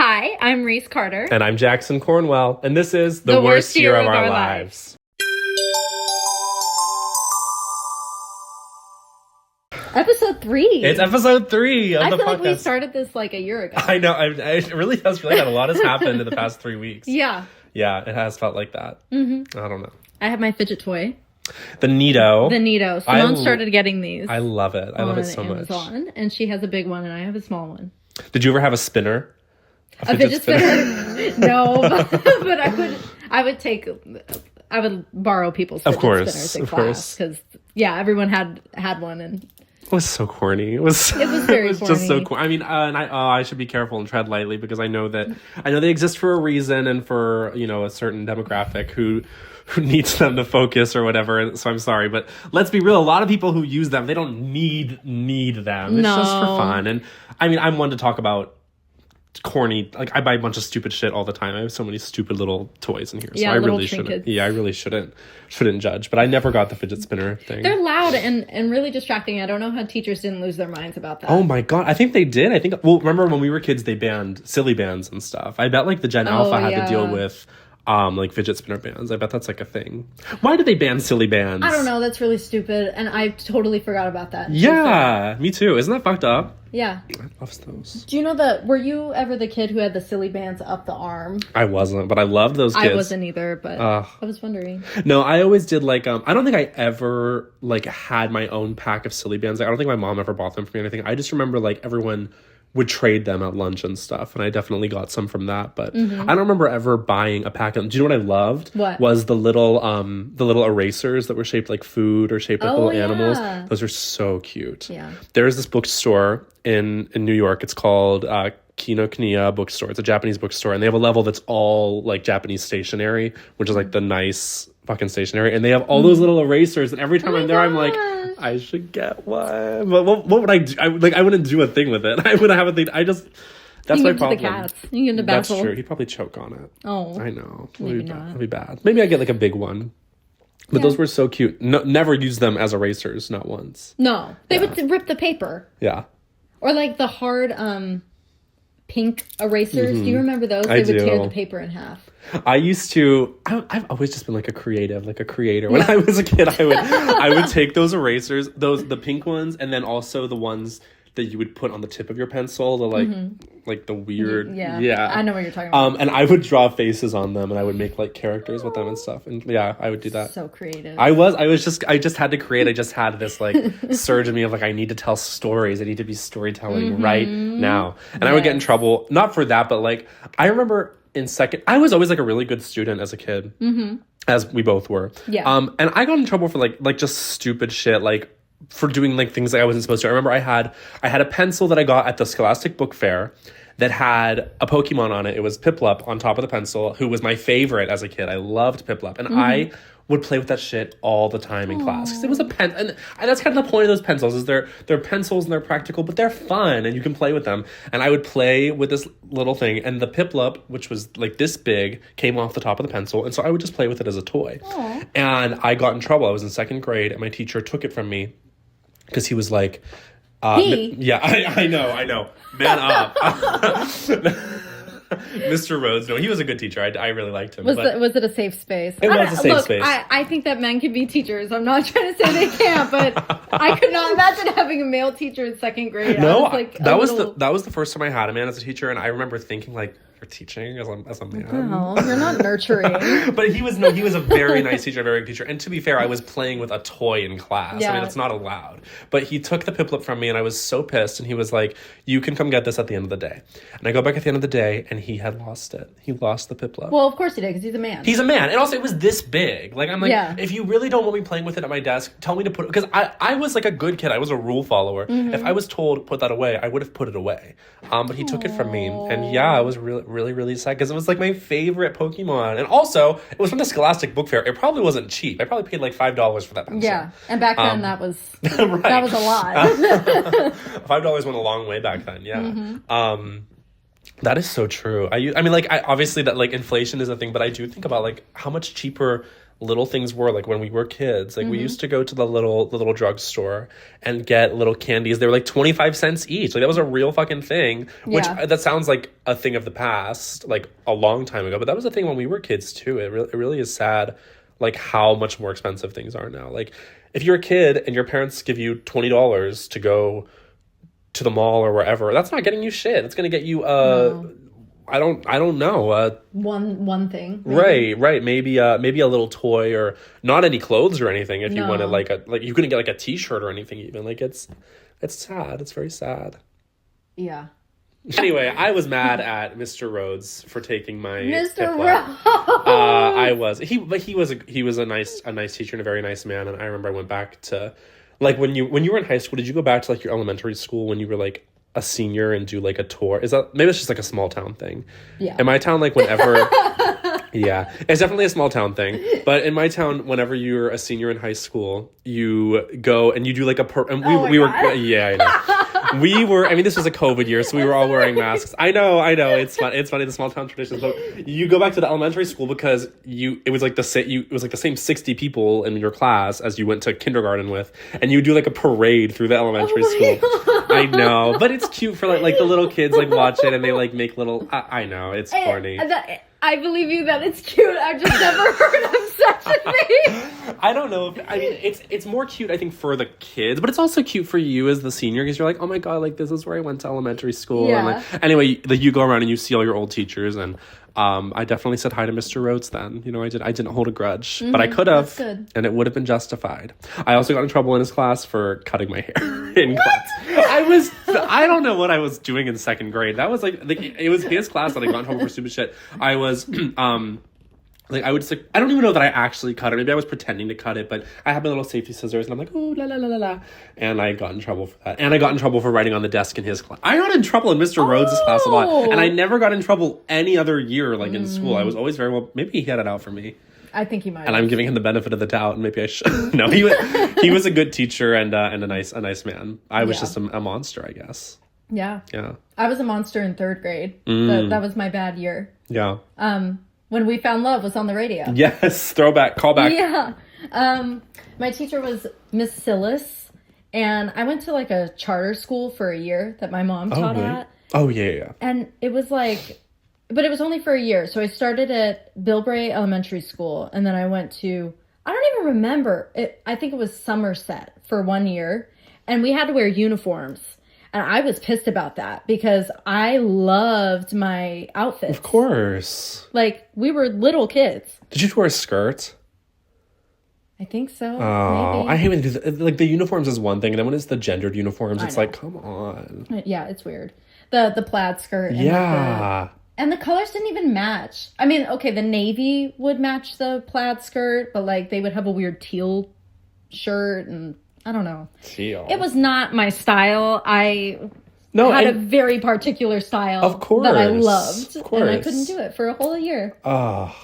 Hi, I'm Reese Carter. And I'm Jackson Cornwell. And this is The Worst Year of Our Lives. Episode 3. It's episode 3 of the podcast. I feel like we started this like a year ago. I know. It really does feel like that. A lot has happened in the past 3 weeks. Yeah. Yeah, it has felt like that. Mm-hmm. I don't know. I have my fidget toy. The Neato. Simone started getting these. I love it. I love it so Amazon, much. And she has a big one and I have a small one. Did you ever have a spinner? A fidget spinner? No, but I would borrow people's fidget spinners in class. Because, everyone had one and... It was so corny. It was very corny. Just so corny. I mean, I should be careful and tread lightly because I know they exist for a reason and for, a certain demographic who needs them to focus or whatever. So I'm sorry, but let's be real. A lot of people who use them, they don't need them. It's just for fun. And I mean, I'm one to talk about corny, like I buy a bunch of stupid shit all the time. I have so many stupid little toys in here, so I really shouldn't. Yeah, I really shouldn't judge. But I never got the fidget spinner thing. They're loud and really distracting. I don't know how teachers didn't lose their minds about that. Oh my god, I think they did. Remember when we were kids, they banned silly bands and stuff. I bet like the Gen Alpha had to deal with like fidget spinner bands. I bet that's like a thing. Why did they ban silly bands? I don't know. That's really stupid, and I totally forgot about that. Yeah, me too. Isn't that fucked up? Yeah. I love those. Do you know were you ever the kid who had the silly bands up the arm? I wasn't, but I loved those kids. I wasn't either, but I was wondering. No, I always did like, I don't think I ever like had my own pack of silly bands. I don't think my mom ever bought them for me or anything. I just remember like everyone would trade them at lunch and stuff, and I definitely got some from that, but I don't remember ever buying a pack of them. Do you know what I loved? What? Was the little erasers that were shaped like food or shaped like little animals. Those are so cute. Yeah. There's this bookstore in New York. It's called Kinokuniya bookstore. It's a Japanese bookstore, and they have a level that's all like Japanese stationery, which is like the nice fucking stationery, and they have all those little erasers, and every time I'm there, I'm like, I should get one. But what would I do? I wouldn't do a thing with it. I wouldn't have a thing. That's my problem. You can give it to the cats. You can give it to Basil. That's true. He'd probably choke on it. Oh. I know. Maybe not. That'd be bad. Maybe I get like a big one. But those were so cute. No, never used them as erasers, not once. No. They would rip the paper. Yeah. Or like the hard pink erasers. Do you remember those? They would tear the paper in half. I've always just been like a creative, like a creator. When I was a kid, I would take those erasers, the pink ones, and then also the ones that you would put on the tip of your pencil, like the weird, I know what you're talking about. And I would draw faces on them, and I would make like characters with them and stuff, and I would do that. So creative. I just had to create. I just had this like surge in me of like, I need to tell stories. I need to be storytelling right now, and I would get in trouble, not for that, but like I remember in second, I was always like a really good student as a kid, as we both were. Yeah. And I got in trouble for like just stupid shit, like for doing like things that I wasn't supposed to. I remember I had a pencil that I got at the Scholastic Book Fair that had a Pokemon on it. It was Piplup on top of the pencil, who was my favorite as a kid. I loved Piplup, and I would play with that shit all the time in class because it was a pen, and that's kind of the point of those pencils. Is they're pencils and they're practical, but they're fun and you can play with them. And I would play with this little thing, and the Piplup, which was like this big, came off the top of the pencil, and so I would just play with it as a toy. Aww. And I got in trouble. I was in second grade, and my teacher took it from me because he was like, yeah, I know, man up. Mr. Rhodes, no, he was a good teacher. I really liked him. Was it a safe space? It was a safe space. I think that men can be teachers. I'm not trying to say they can't, but I could not imagine having a male teacher in second grade. No, that was the first time I had a man as a teacher, and I remember thinking like, you're teaching as a man. No, you're not nurturing. But he was a very nice teacher, a very good teacher. And to be fair, I was playing with a toy in class. Yeah. I mean, it's not allowed. But he took the Piplup from me, and I was so pissed. And he was like, you can come get this at the end of the day. And I go back at the end of the day, and he had lost it. He lost the Piplup. Well, of course he did, because he's a man. He's a man. And also, it was this big. Like, I'm like, if you really don't want me playing with it at my desk, tell me to put it. Because I was like a good kid. I was a rule follower. If I was told put that away, I would have put it away. But he took it from me. And I was really, really, really sad, because it was like my favorite Pokemon. And also, it was from the Scholastic Book Fair. It probably wasn't cheap. I probably paid like $5 for that pencil. Yeah, and back then that was right. That was a lot. $5 went a long way back then. Yeah. That is so true. I mean, like, obviously that like inflation is a thing, but I do think about like how much cheaper little things were. Like when we were kids, like we used to go to the little drugstore and get little candies. They were like 25 cents each. Like that was a real fucking thing, which that sounds like a thing of the past, like a long time ago, but that was a thing when we were kids too. It really is sad, like how much more expensive things are now. Like if you're a kid and your parents give you $20 to go to the mall or wherever, that's not getting you shit. It's going to get you no. I don't know. One thing. Maybe. Right. Maybe a little toy, or not any clothes or anything. If you wanted like you couldn't get like a t-shirt or anything even. Like it's sad. It's very sad. Yeah. Anyway, I was mad at Mr. Rhodes for taking my Mr. Rhodes. I was. He was a nice teacher and a very nice man. And I remember I went back to, like, when you were in high school, did you go back to like your elementary school when you were like a senior and do like a tour? Is that, maybe it's just like a small town thing? Yeah. In my town, like whenever yeah, it's definitely a small town thing. But in my town, whenever you're a senior in high school, you go and you do like and we were yeah, I know. We were, I mean, this was a COVID year, so we were all wearing masks. I know, it's funny, the small town traditions. But you go back to the elementary school because it was like the same 60 people in your class as you went to kindergarten with, and you do like a parade through the elementary school. God. I know, but it's cute for like the little kids like watch it and they like make little. I know, it's corny. I believe you that it's cute. I've just never heard of such a thing. I don't know. I mean, it's more cute, I think, for the kids, but it's also cute for you as the senior because you're like, oh my God, like this is where I went to elementary school. Yeah. And like, anyway, like you go around and you see all your old teachers, and I definitely said hi to Mr. Rhodes then. You know, I didn't hold a grudge, but I could have, and it would have been justified. I also got in trouble in his class for cutting my hair in class. I don't know what I was doing in second grade. That was like it was his class that I got in trouble for stupid shit. I was like I would just, like, I don't even know that I actually cut it. Maybe I was pretending to cut it, but I had my little safety scissors and I'm like, oh, la la la la la, and I got in trouble for that. And I got in trouble for writing on the desk in his class. I got in trouble in Mr. Rhodes' class a lot, and I never got in trouble any other year like in school. I was always very well. Maybe he had it out for me. I think he might. And I'm giving him the benefit of the doubt, and maybe I should. No, he was a good teacher and a nice man. I was just a monster, I guess. Yeah. I was a monster in third grade. That was my bad year. Yeah. When We Found Love was on the radio. Yes, throwback, callback. Yeah. My teacher was Miss Sillis, and I went to like a charter school for a year that my mom taught at. Oh, yeah. And it was like, but it was only for a year. So I started at Bilbray Elementary School, and then I went to, I don't even remember, I think it was Somerset for 1 year, and we had to wear uniforms. And I was pissed about that because I loved my outfits. Of course. Like, we were little kids. Did you wear a skirt? I think so. Oh, maybe. I hate when they do that. Like, the uniforms is one thing, and then when it's the gendered uniforms, it's like, come on. Yeah, it's weird. The plaid skirt. And and the colors didn't even match. I mean, okay, the navy would match the plaid skirt, but, like, they would have a weird teal shirt, and I don't know. Teal. It was not my style. I had a very particular style that I loved. Of course. And I couldn't do it for a whole year. Oh.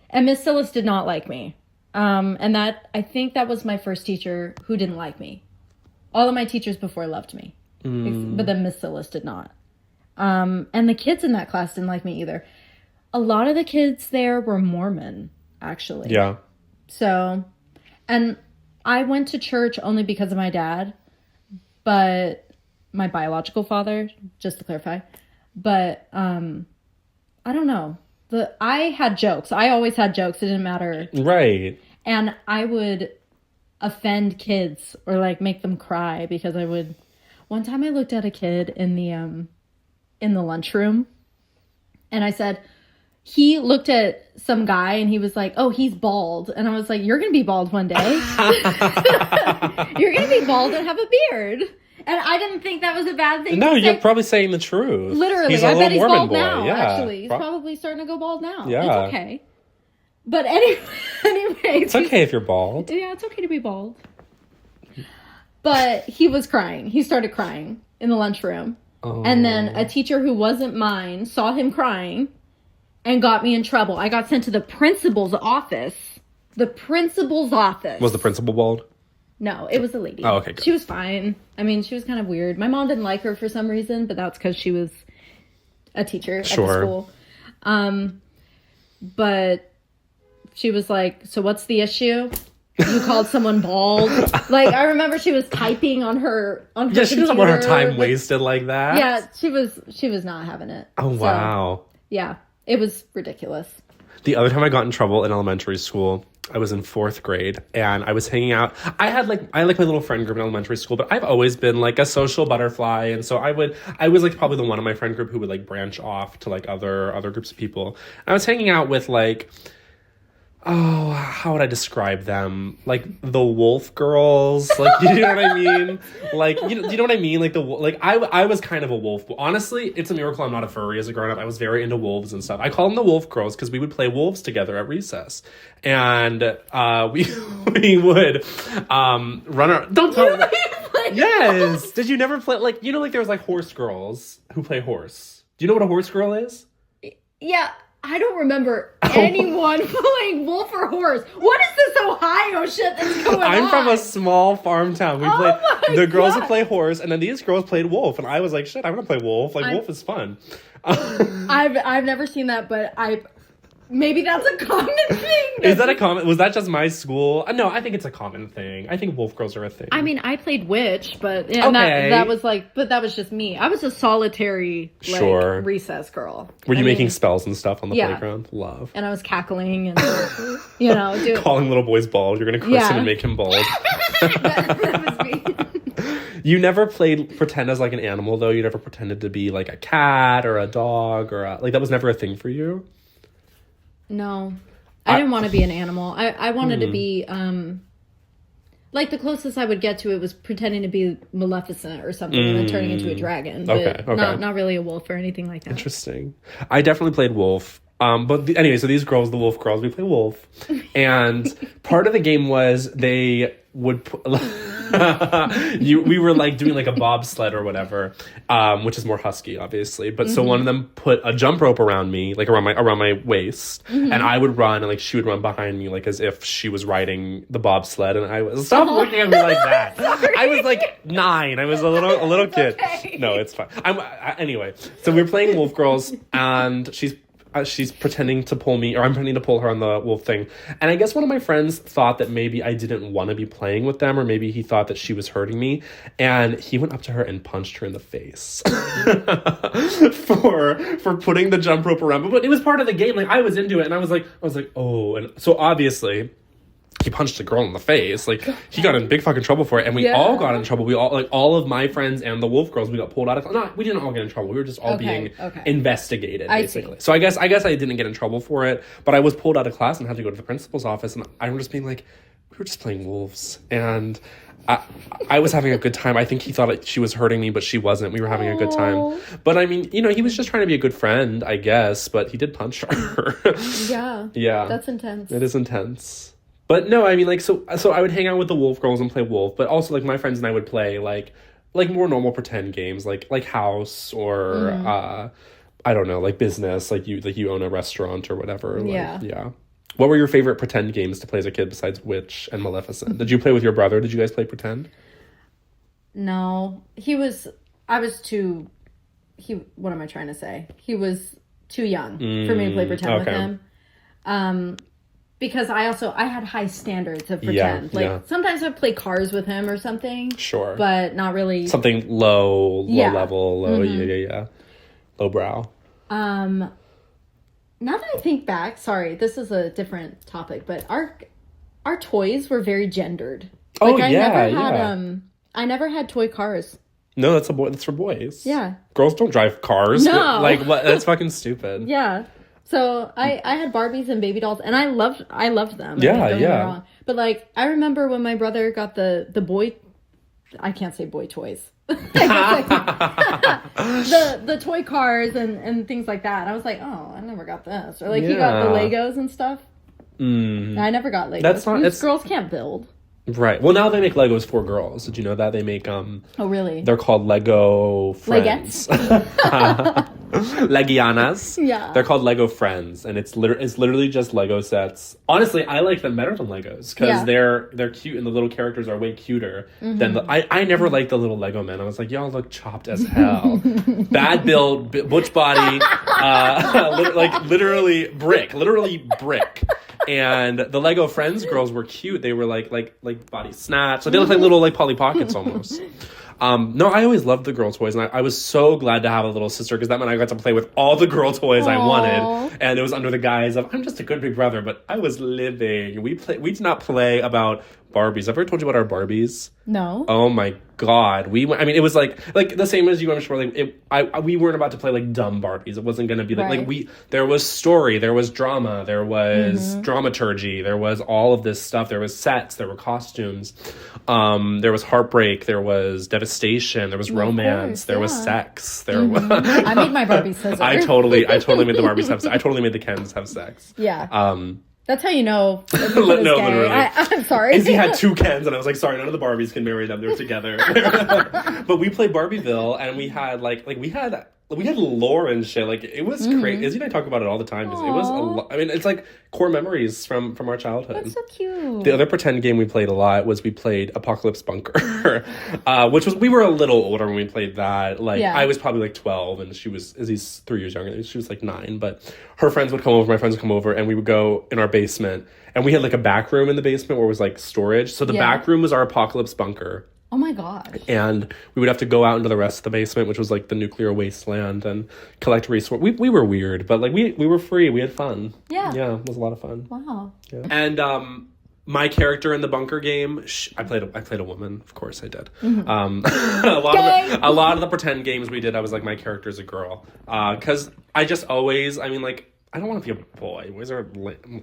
And Miss Sillis did not like me. And I think that was my first teacher who didn't like me. All of my teachers before loved me. But then Miss Sillis did not. And the kids in that class didn't like me either. A lot of the kids there were Mormon, actually. Yeah. So, and I went to church only because of my dad, but my biological father, just to clarify. But I don't know. I had jokes. I always had jokes. It didn't matter. Right. And I would offend kids or like make them cry because I would. One time I looked at a kid in the lunchroom, and I said, he looked at some guy and he was like, oh, he's bald. And I was like, you're going to be bald one day. You're going to be bald and have a beard. And I didn't think that was a bad thing. No, you're probably saying the truth. Literally. I bet he's bald now, actually. He's probably starting to go bald now. Yeah. It's okay. But anyway. It's okay if you're bald. Yeah, it's okay to be bald. But he was crying. He started crying in the lunchroom. Oh. And then a teacher who wasn't mine saw him crying and got me in trouble. I got sent to the principal's office. The principal's office. Was the principal bald? No, it was a lady. Oh, okay, good. She was fine. I mean, she was kind of weird. My mom didn't like her for some reason, but that's because she was a teacher at the school. But She was like, so what's the issue? You called someone bald. Like, I remember she was typing on her Yeah, she doesn't want her time like, wasted like that. Yeah, she was not having it. Oh, wow. So, yeah, it was ridiculous. The other time I got in trouble in elementary school, I was in 4th grade and I was hanging out. I had my little friend group in elementary school, but I've always been like a social butterfly. And so I was like probably the one in my friend group who would like branch off to like other groups of people. I was hanging out with like, oh, how would I describe them? Like the wolf girls, like, you know what I mean? Like, you know what I mean? Like I was kind of a wolf. Honestly, it's a miracle I'm not a furry as a grown up. I was very into wolves and stuff. I call them the wolf girls because we would play wolves together at recess, and we would run around. Don't tell me. Yes. Did you never play like like there was like horse girls who play horse? Do you know what a horse girl is? Yeah. I don't remember anyone playing wolf or horse. What is this Ohio shit that's going on? I'm from a small farm town. We played the girls would play horse, and then these girls played wolf, and I was like, shit, I'm gonna play wolf. Like wolf is fun. I've never seen that, but maybe that's a common thing. Is that a common? Was that just my school? No, I think it's a common thing. I think wolf girls are a thing. I mean, I played witch, but that was like, but that was just me. I was a solitary recess girl. Were you making spells and stuff on the playground? Love. And I was cackling and doing calling little boys bald. You're gonna curse him and make him bald. that was me. You never played pretend as like an animal though. You never pretended to be like a cat or a dog or like that was never a thing for you. No, I didn't want to be an animal. I wanted to be, like the closest I would get to it was pretending to be Maleficent or something and then turning into a dragon. But okay. Not really a wolf or anything like that. Interesting. I definitely played wolf. Anyway, so these girls, the wolf girls, we play wolf. And part of the game was they would... we were like doing like a bobsled or whatever, which is more husky, obviously. But so one of them put a jump rope around me, like around my waist, and I would run, and like she would run behind me, like as if she was riding the bobsled, and I was stop looking at me like that. I was like 9. I was a little kid. Okay. No, it's fine. Anyway. So we were playing Wolf Girls, and she's pretending to pull me, or I'm pretending to pull her on the wolf thing. And I guess one of my friends thought that maybe I didn't want to be playing with them, or maybe he thought that she was hurting me. And he went up to her and punched her in the face for putting the jump rope around. But it was part of the game. Like I was into it, and I was like, oh. And so obviously he punched the girl in the face. Like he got in big fucking trouble for it, and we all got in trouble. We all, like all of my friends and the wolf girls, we got pulled out of. No, we didn't all get in trouble. We were just all being investigated, basically. So I guess I didn't get in trouble for it, but I was pulled out of class and had to go to the principal's office, and I remember just being like, we were just playing wolves, and I was having a good time. I think he thought she was hurting me, but she wasn't. We were having a good time. But I mean, he was just trying to be a good friend, I guess. But he did punch her. Yeah. That's intense. It is intense. But no, I mean, like, so I would hang out with the wolf girls and play wolf, but also, like, my friends and I would play, like more normal pretend games, like House, or, I don't know, like business, like you own a restaurant or whatever. Yeah. What were your favorite pretend games to play as a kid besides Witch and Maleficent? Did you play with your brother? Did you guys play pretend? No. What am I trying to say? He was too young for me to play pretend with him. Because I had high standards of pretend. Sometimes I'd play Cars with him or something. Sure. But not really. Something low level, low brow. Now that I think back, sorry, this is a different topic, but our toys were very gendered. I never had toy cars. No, that's for boys. Yeah. Girls don't drive cars. No. Like, what? That's fucking stupid. Yeah. So I had Barbies and baby dolls, and I loved them. Yeah, yeah. But like, I remember when my brother got the boy, I can't say boy toys. the toy cars and things like that. And I was like, oh, I never got this. Or like he got the Legos and stuff. I never got Legos. Girls can't build. Right. Well, now they make Legos for girls. Did you know that? They make Oh, really? They're called Lego Friends. Legianas. Yeah. They're called Lego Friends, and it's literally just Lego sets. Honestly, I like them better than Legos because they're cute, and the little characters are way cuter than I never liked the little Lego men. I was like, y'all look chopped as hell. Bad build, butch body, literally brick. And the Lego Friends girls were cute. They were like body snatch. So they looked like little like Polly Pockets almost. No, I always loved the girl toys, and I was so glad to have a little sister because that meant I got to play with all the girl toys I wanted, and it was under the guise of I'm just a good big brother, but I was living. We did not play about Barbies. I've ever told you about our Barbies. No. Oh my God. It was like the same as you, I'm sure. We weren't about to play like dumb Barbies. It wasn't going to be there was story, there was drama, there was dramaturgy, there was all of this stuff. There was sets, there were costumes, there was heartbreak, there was devastation, there was romance, there was sex. There was. I made my Barbie scissors. I totally made the Barbies have sex. I totally made the Kens have sex. Yeah. That's how you know. No, literally. I'm sorry. Izzy had 2 Kens, and I was like, sorry, none of the Barbies can marry them. They're together. But we played Barbieville, and we had we had lore and shit. Like, it was crazy. Izzy and I talk about it all the time. It was a lot. I mean, it's like core memories from our childhood. That's so cute. The other pretend game we played a lot was we played Apocalypse Bunker, we were a little older when we played that. I was probably like 12, and Izzy's 3 years younger. She was like 9, but her friends would come over, my friends would come over, and we would go in our basement, and we had like a back room in the basement where it was like storage. So the back room was our Apocalypse Bunker. Oh my gosh. And we would have to go out into the rest of the basement, which was like the nuclear wasteland, and collect resources. We were weird, but like we were free. We had fun. Yeah. Yeah, it was a lot of fun. Wow. Yeah. And my character in the bunker game, I played a woman. Of course I did. Mm-hmm. a lot of the pretend games we did, I was like, my character's a girl. Because I just always, I don't want to be a boy.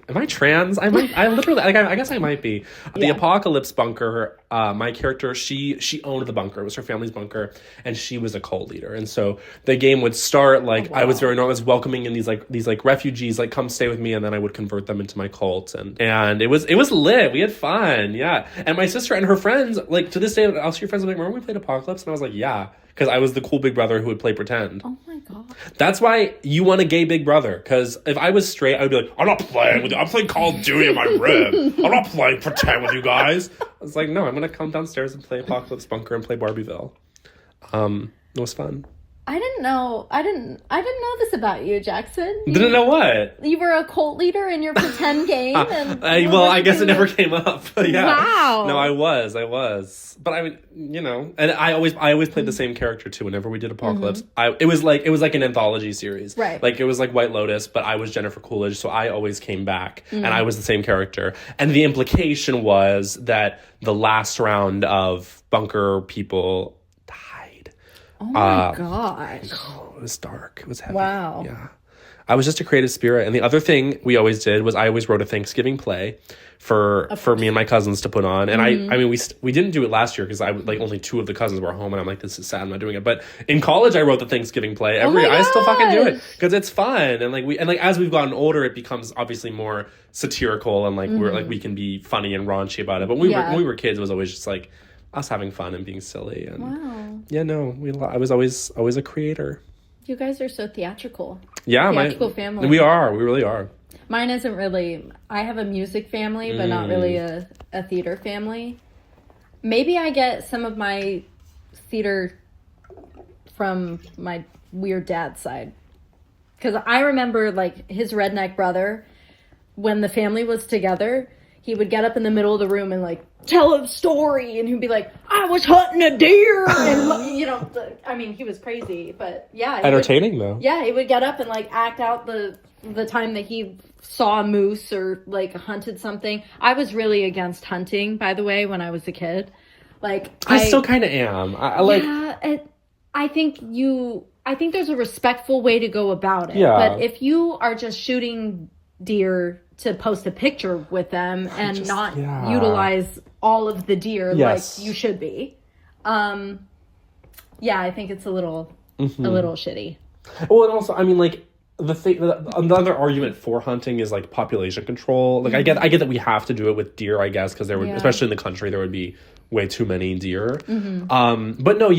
Am I trans? I literally, I guess I might be. The Apocalypse Bunker, my character, she owned the bunker. It was her family's bunker, and she was a cult leader. And so the game would start I was very normal. I was welcoming in these refugees, come stay with me, and then I would convert them into my cult. And it was lit. We had fun. Yeah. And my sister and her friends, to this day, I'll see your friends, I'm like, remember we played Apocalypse? And I was like, yeah. Because I was the cool big brother who would play pretend. Oh my God. That's why you want a gay big brother. Because if I was straight, I would be like, I'm not playing with you. I'm playing Call of Duty in my room. I'm not playing pretend with you guys. I was like, no, I'm going to come downstairs and play Apocalypse Bunker and play Barbieville. It was fun. I didn't know this about you, Jackson. Didn't know what? You were a cult leader in your pretend game. I guess it never came up. Yeah. Wow. No, I was. But and I always played the same character too. Whenever we did Apocalypse, it was like an anthology series. Right. It was like White Lotus, but I was Jennifer Coolidge, so I always came back, and I was the same character. And the implication was that the last round of bunker people. Oh my gosh. It was dark. It was heavy. Wow. Yeah. I was just a creative spirit. And the other thing we always did was I always wrote a Thanksgiving play for me and my cousins to put on. And we didn't do it last year because only 2 of the cousins were home, and I'm like, this is sad, I'm not doing it. But in college I wrote the Thanksgiving play I still fucking do it because it's fun. And as we've gotten older, it becomes obviously more satirical, and we can be funny and raunchy about it. But when we were kids, it was always just us having fun and being silly. And I was always a creator. You guys are so theatrical. Yeah, theatrical family. We really are. Mine isn't really. I have a music family, but not really a theater family. Maybe I get some of my theater from my weird dad's side, because I remember his redneck brother, when the family was together, he would get up in the middle of the room and tell a story, and he'd be like, I was hunting a deer, and he was crazy, but yeah. Entertaining though. Yeah, he would get up and act out the time that he saw a moose or hunted something. I was really against hunting, by the way, when I was a kid. I still kind of am. I think there's a respectful way to go about it. Yeah. But if you are just shooting deer to post a picture with them and utilize all of the deer like you should be. I think it's a little shitty. Well, and also, another argument for hunting is population control. I get that we have to do it with deer, I guess, because there would, especially in the country, there would be way too many deer. But no,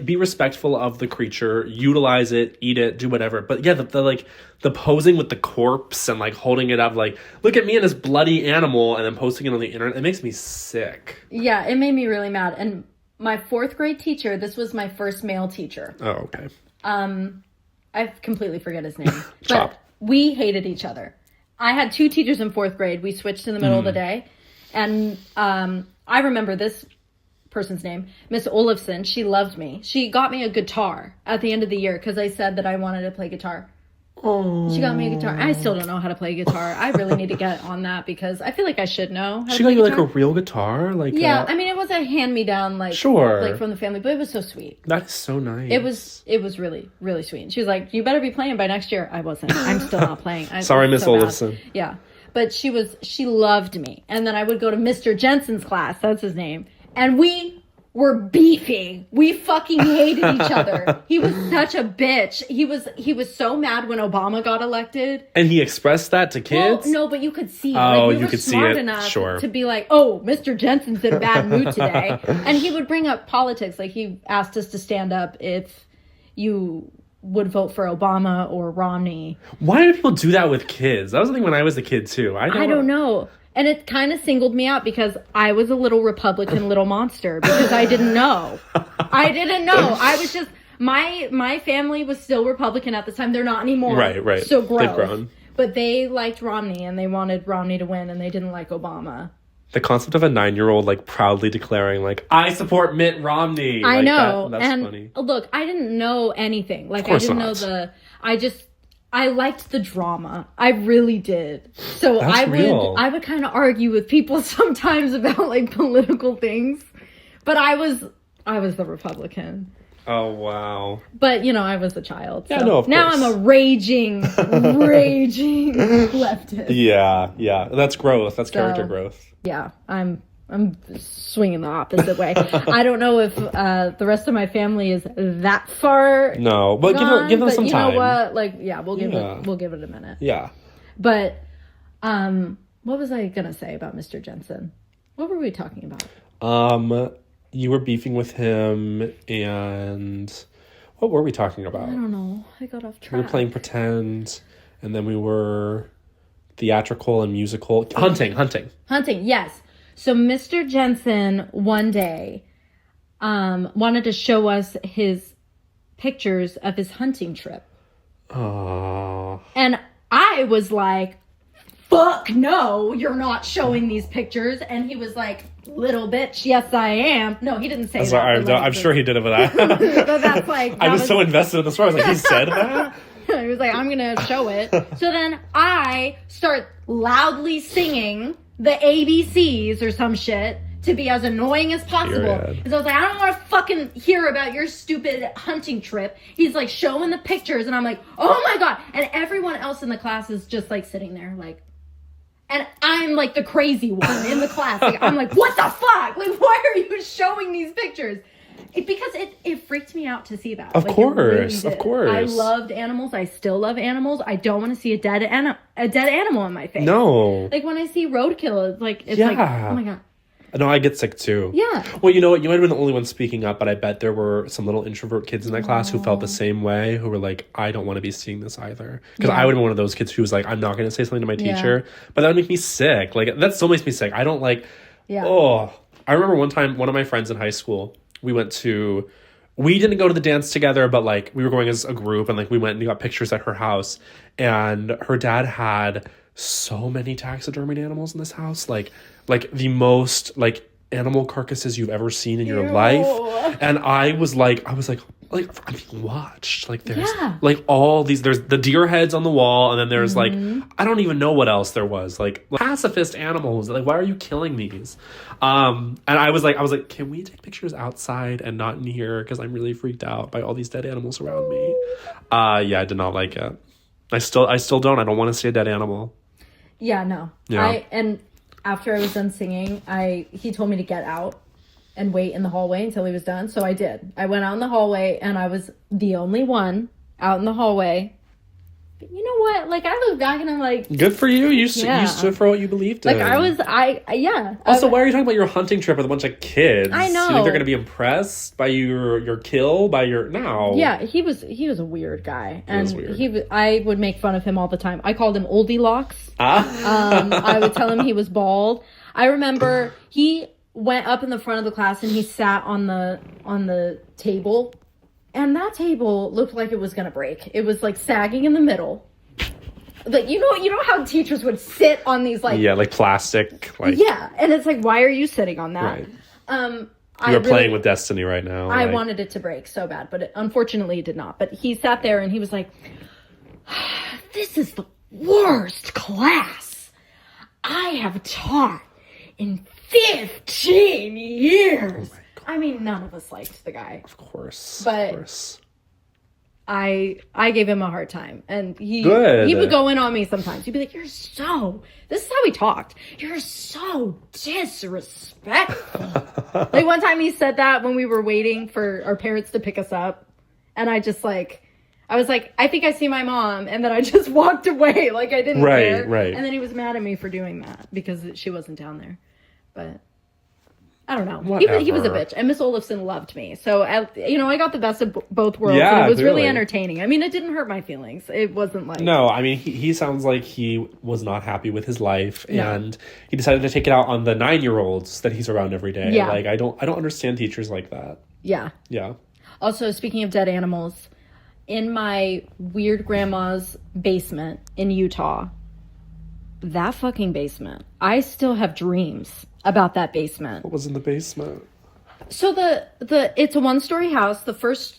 be respectful of the creature, utilize it, eat it, do whatever. But yeah, the posing with the corpse and holding it up, look at me and this bloody animal, and then posting it on the internet, it makes me sick. Yeah, it made me really mad. And my 4th grade teacher, this was my first male teacher. Oh, okay. I completely forget his name. But we hated each other. I had 2 teachers in 4th grade. We switched in the middle of the day. And I remember this person's name, Miss Olafson. She loved me. She got me a guitar at the end of the year because I said that I wanted to play guitar. Oh. She got me a guitar. I still don't know how to play guitar. I really need to get on that because I feel like I should know how to She got play you guitar. like a real guitar? Like Yeah, I mean, it was a hand-me-down, like, Sure. like from the family, but it was so sweet. That is so nice. It was really, really sweet. And she was like, you better be playing by next year. I wasn't. I'm still not playing. Sorry, Miss Olafson. Yeah. But she loved me. And then I would go to Mr. Jensen's class. That's his name. And we were beefing. We fucking hated each other. He was such a bitch. He was so mad when Obama got elected. And he expressed that to kids? Well, no, but you could see. Oh, like, we you were could see smart it. enough Sure. to be like, oh, Mr. Jensen's in a bad mood today. And he would bring up politics. Like, he asked us to stand up if you would vote for Obama or Romney. Why do people do that with kids? That was the thing when I was a kid, too. I don't know. And it kind of singled me out because I was a little Republican little monster because I didn't know. I was just, my family was still Republican at the time. They're not anymore. Right. So gross. They've grown. But they liked Romney and they wanted Romney to win and they didn't like Obama. The concept of a 9-year-old like proudly declaring like, I support Mitt Romney. I like, know. That's and funny. Look, I didn't know anything. Like, course I didn't not. know I liked the drama. I really did. So That's real. I would kind of argue with people sometimes about like political things. But I was the Republican. Oh, wow. But, I was a child. So Yeah, no, of now course. I'm a raging leftist. Yeah. That's growth. That's character growth. Yeah, I'm swinging the opposite way. I don't know if the rest of my family is that far. No, but gone, give them some you time. know what? Like, yeah, we'll give it a minute. Yeah. But what was I gonna say about Mr. Jensen? What were we talking about? You were beefing with him, and what were we talking about? I don't know. I got off track. We were playing pretend, and then we were theatrical and musical. Hunting, Yes. So Mr. Jensen one day wanted to show us his pictures of his hunting trip. Oh. And I was like, fuck no, you're not showing these pictures. And he was like, little bitch, yes I am. No, he didn't say that. Sorry, I'm sure he did it with that. But that's like... I was so invested in the story. I was like, he said that? He was like, I'm going to show it. So then I start loudly singing the ABCs or some shit to be as annoying as possible. Period. And so I was like, I don't want to fucking hear about your stupid hunting trip. He's like showing the pictures and I'm like, oh my God. And everyone else in the class is just like sitting there like, and I'm like the crazy one in the class. Like, I'm like, what the fuck? Like, why are you showing these pictures? Because it freaked me out to see that. Of course. I loved animals. I still love animals. I don't want to see a dead animal in my face. No. Like when I see roadkill, it's like, Yeah. oh my God. No, I get sick too. Yeah. Well, you know what? You might have been the only one speaking up, but I bet there were some little introvert kids in that class who felt the same way, who were like, I don't want to be seeing this either. Because I would have been one of those kids who was like, I'm not going to say something to my teacher. But that would make me sick. Like, that still makes me sick. I don't like, I remember one time, one of my friends in high school, we didn't go to the dance together, but like we were going as a group and like we went and got pictures at her house. And her dad had so many taxidermied animals in this house. Like the most like animal carcasses you've ever seen in your life. And I was like I'm being watched. Like there's like all these, there's the deer heads on the wall, and then there's like I don't even know what else there was. Like pacifist animals. Like, why are you killing these? And I was like, can we take pictures outside and not in here? Because I'm really freaked out by all these dead animals around me. Yeah, I did not like it. I still don't. I don't want to see a dead animal. Yeah, no. Yeah. And after I was done singing, he told me to get out and wait in the hallway until he was done. So I did. I went out in the hallway and I was the only one out in the hallway. But you know what? Like, I look back and I'm like, good for you. You stood for what you believed in. like yeah. Also, why are you talking about your hunting trip with a bunch of kids? I know. You think they're going to be impressed by your kill? No. Yeah, he was a weird guy. He was weird. I would make fun of him all the time. I called him Oldie Locks. Ah. I would tell him he was bald. I remember he went up in the front of the class and he sat on the table. And that table looked like it was going to break. It was like sagging in the middle. like, you know how teachers would sit on these, like... Yeah, like plastic. Like, yeah, and it's like, why are you sitting on that? Right. You're playing with destiny right now. I wanted it to break so bad, but unfortunately it did not. But he sat there and he was like, this is the worst class I have taught in 15 years. Oh, I mean, none of us liked the guy. Of course. But of course. I gave him a hard time, and he would go in on me sometimes. He'd be like, this is how we talked. You're so disrespectful. Like, one time he said that when we were waiting for our parents to pick us up, and I was like, I think I see my mom, and then I just walked away like I didn't care. Right. And then he was mad at me for doing that because she wasn't down there. But I don't know. He was a bitch. And Miss Olafson loved me. So, I got the best of both worlds. Yeah, and it was really entertaining. I mean, it didn't hurt my feelings. It wasn't like... No, I mean, he sounds like he was not happy with his life. No. And he decided to take it out on the 9-year-olds that he's around every day. Yeah. Like, I don't understand teachers like that. Yeah. Yeah. Also, speaking of dead animals, in my weird grandma's basement in Utah, that fucking basement, I still have dreams about that basement. What was in the basement? So it's a 1-story house. The first,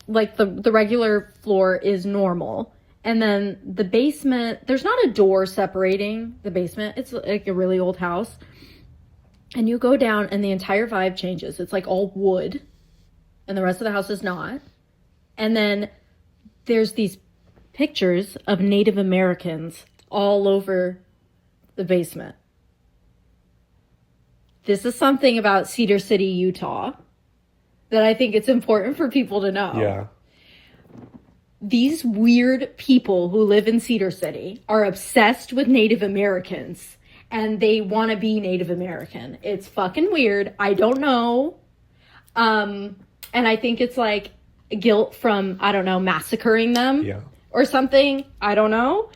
like the regular floor is normal. And then the basement, there's not a door separating the basement. It's like a really old house. And you go down and the entire vibe changes. It's like all wood and the rest of the house is not. And then there's these pictures of Native Americans all over the basement. This is something about Cedar City, Utah, that I think it's important for people to know. Yeah. These weird people who live in Cedar City are obsessed with Native Americans, and they want to be Native American. It's fucking weird. I don't know. And I think it's like guilt from, I don't know, massacring them or something. I don't know.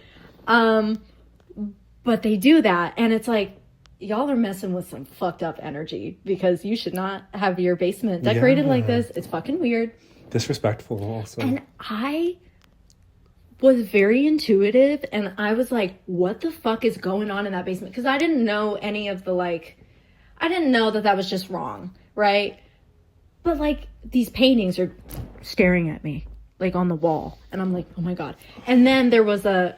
But they do that, and it's like, y'all are messing with some fucked up energy because you should not have your basement decorated like this. It's fucking weird. Disrespectful also. And I was very intuitive and I was like, what the fuck is going on in that basement? Because I didn't know any of the I didn't know that was just wrong, right? But these paintings are staring at me on the wall. And I'm like, oh my God. And then there was a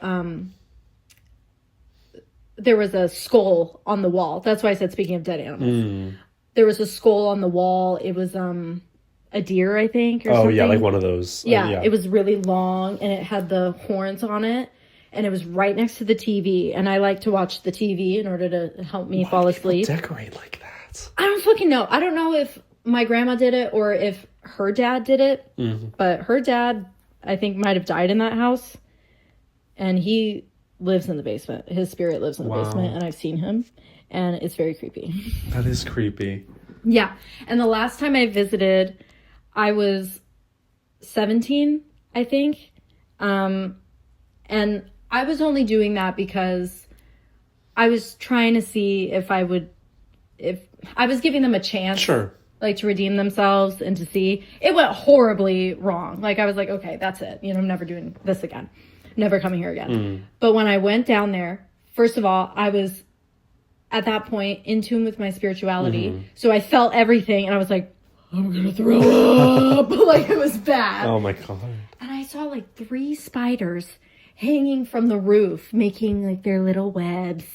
skull on the wall. That's why I said, speaking of dead animals. There was a skull on the wall. It was a deer, I think, or something. Oh, yeah, like one of those. Yeah, it was really long, and it had the horns on it, and it was right next to the TV, and I like to watch the TV in order to help me fall asleep. Decorate like that? I don't fucking know. I don't know if my grandma did it or if her dad did it, but her dad, I think, might have died in that house, and he lives in the basement. His spirit lives in the basement, and I've seen him, and it's very creepy. That is creepy. Yeah, and the last time I visited, I was 17, I think, and I was only doing that because I was trying to see if I was giving them a chance, sure, to redeem themselves and to see. It went horribly wrong. I was like, okay, that's it. I'm never doing this again. Never coming here again. But when I went down there, first of all, I was at that point in tune with my spirituality. So I felt everything and I was like, I'm gonna throw up. It was bad. Oh my God. And I saw 3 spiders hanging from the roof, making their little webs.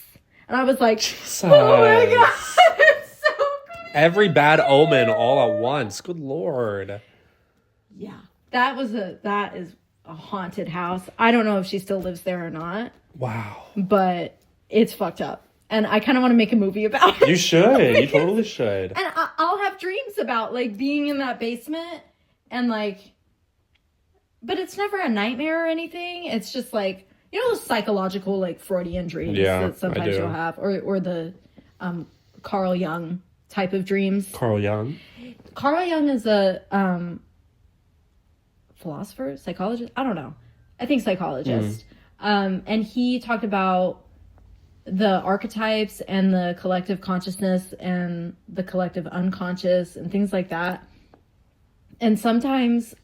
And I was like, Jesus. Oh my God. It's so creepy. Every bad omen all at once. Good Lord. Yeah. That is a haunted house. I don't know if she still lives there or not. Wow. But it's fucked up. And I kind of want to make a movie about it. You should. You totally should. And I'll have dreams about being in that basement and but it's never a nightmare or anything. It's just those psychological Freudian dreams that sometimes you'll have, or the Carl Jung type of dreams. Carl Jung is a philosopher, psychologist. I don't know. I think psychologist. And he talked about the archetypes and the collective consciousness and the collective unconscious and things like that. And sometimes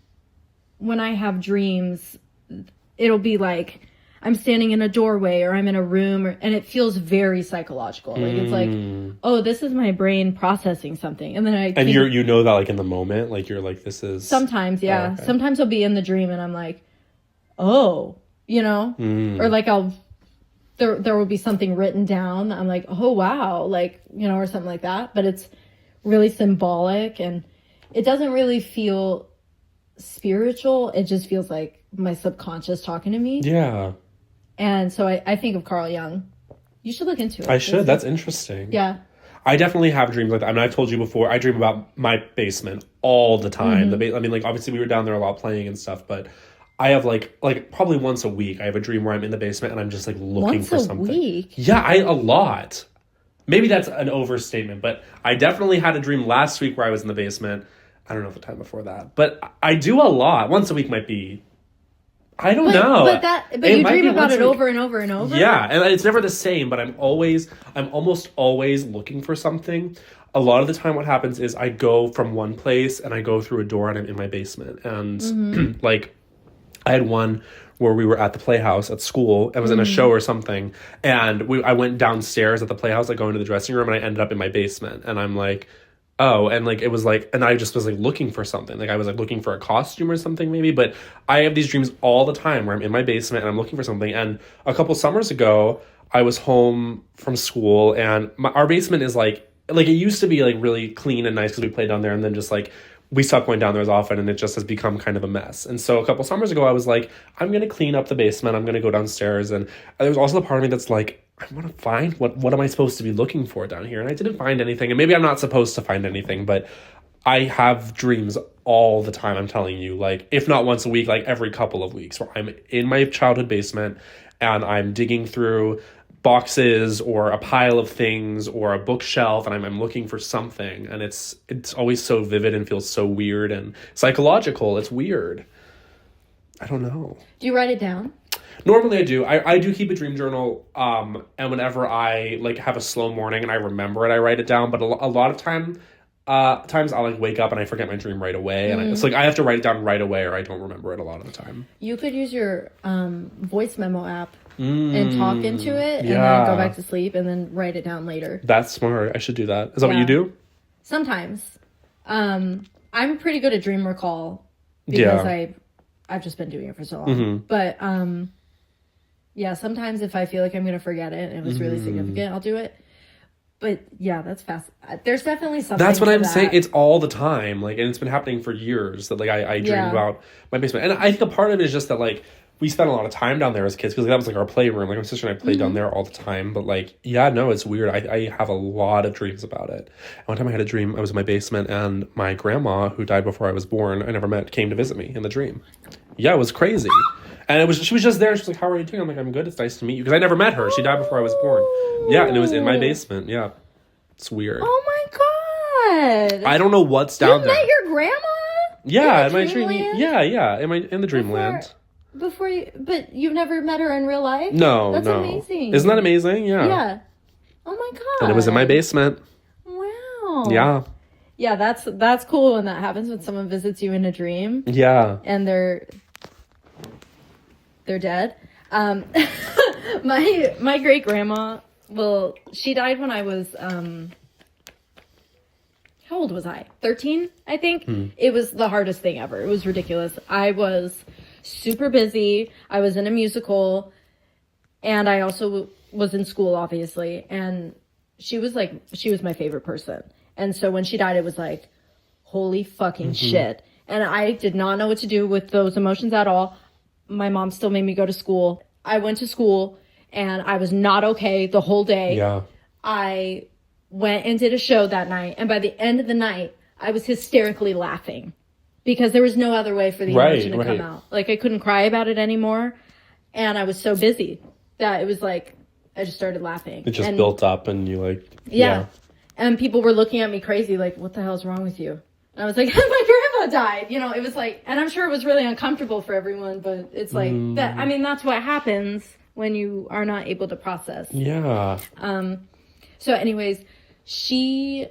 when I have dreams, it'll be I'm standing in a doorway or I'm in a room, and it feels very psychological. Like it's like, oh, this is my brain processing something, and then you know that like in the moment, like you're like, this is sometimes, yeah. okay. Sometimes I'll be in the dream and I'm like, oh, or like there will be something written down. I'm like, oh wow, like or something like that. But it's really symbolic, and it doesn't really feel spiritual. It just feels like my subconscious talking to me. Yeah. And so I think of Carl Jung. You should look into it. I should. That's interesting. Yeah. I definitely have dreams like that. I mean, I've told you before, I dream about my basement all the time. I mean, like, obviously we were down there a lot playing and stuff, but I have like probably once a week, I have a dream where I'm in the basement and I'm just like looking for something. Once a week? Yeah, a lot. Maybe that's an overstatement, but I definitely had a dream last week where I was in the basement. I don't know the time before that, but I do a lot. Once a week might be, I don't know. But you dream about it over and over and over? Yeah, and it's never the same, but I'm almost always looking for something. A lot of the time what happens is I go from one place and I go through a door and I'm in my basement. And like I had one where we were at the Playhouse at school. I was in a show or something. And I went downstairs at the Playhouse, like going to the dressing room, and I ended up in my basement. And I'm like, oh, and like it was like, and I just was like looking for something. Like I was like looking for a costume or something maybe. But I have these dreams all the time where I'm in my basement and I'm looking for something. And a couple summers ago, I was home from school, and our basement is like it used to be like really clean and nice because we played down there, and then just like we stopped going down there as often, and it just has become kind of a mess. And so a couple summers ago, I was like, I'm going to clean up the basement. I'm going to go downstairs. And there was also the part of me that's like, I want to find what am I supposed to be looking for down here? And I didn't find anything. And maybe I'm not supposed to find anything, but I have dreams all the time. I'm telling you, like, if not once a week, like every couple of weeks, where I'm in my childhood basement and I'm digging through boxes or a pile of things or a bookshelf, and I'm looking for something, and it's always so vivid and feels so weird and psychological. It's weird. I don't know. Do you write it down? Normally I do. I do keep a dream journal, and whenever I like have a slow morning and I remember it, I write it down. But a lot of times I'll like wake up and I forget my dream right away, and it's like I have to write it down right away or I don't remember it a lot of the time. You could use your voice memo app and talk into it, and then go back to sleep and then write it down later. That's smart. I should do that. Is that what you do? Sometimes. I'm pretty good at dream recall because I've just been doing it for so long. But sometimes if I feel like I'm going to forget it and it was really significant, I'll do it. But yeah, that's fast. There's definitely something. That's what I'm saying. It's all the time, like, and it's been happening for years that like I dream about my basement, and I think a part of it is just that like we spent a lot of time down there as kids because that was like our playroom. Like my sister and I played down there all the time. But like, it's weird. I have a lot of dreams about it. And one time I had a dream. I was in my basement and my grandma, who died before I was born, I never met, came to visit me in the dream. Yeah, it was crazy. And she was just there. She was like, "How are you doing?" I'm like, "I'm good. It's nice to meet you." Because I never met her. She died before I was born. Yeah, and it was in my basement. Yeah, it's weird. Oh my god! I don't know what's down there. You met your grandma? Yeah, in my dream. Yeah, in the dreamland. But you've never met her in real life? No, That's amazing. Isn't that amazing? Yeah. Yeah. Oh my god. And it was in my basement. Wow. Yeah. Yeah, that's cool when that happens, when someone visits you in a dream. Yeah. And they're dead. My great grandma, she died when I was how old was I? 13, I think. It was the hardest thing ever. It was ridiculous. I was super busy. I was in a musical, and I also was in school, obviously. And she was my favorite person. And so when she died, it was like, holy fucking shit. And I did not know what to do with those emotions at all. My mom still made me go to school. I went to school, and I was not okay the whole day. Yeah. I went and did a show that night, and by the end of the night, I was hysterically laughing because there was no other way for the emotion to come out. Like, I couldn't cry about it anymore, and I was so busy that it was like I just started laughing. It just built up, and you like... Yeah. And people were looking at me crazy, like, what the hell's wrong with you? And I was like, my grandma died. It was like, and I'm sure it was really uncomfortable for everyone, but it's like, that. I mean, that's what happens when you are not able to process. Yeah. So anyways, she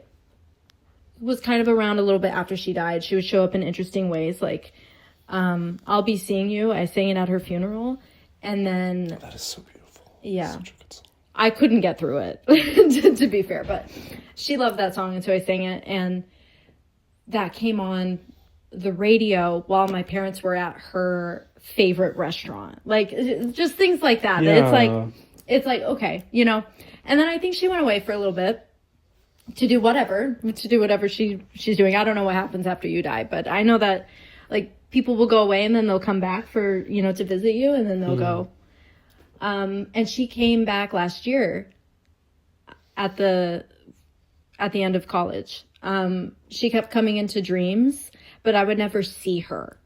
was kind of around a little bit after she died. She would show up in interesting ways. Like, I'll Be Seeing You. I sang it at her funeral. And then That is so beautiful. Yeah. Such a good song. I couldn't get through it, to be fair, but she loved that song, and so I sang it, and that came on the radio while my parents were at her favorite restaurant. Like, just things like that. Yeah. It's like, okay, you know. And then I think she went away for a little bit to do whatever she's doing. I don't know what happens after you die, but I know that, like, people will go away and then they'll come back for, you know, to visit you, and then they'll go. And she came back last year at the end of college. She kept coming into dreams, but I would never see her.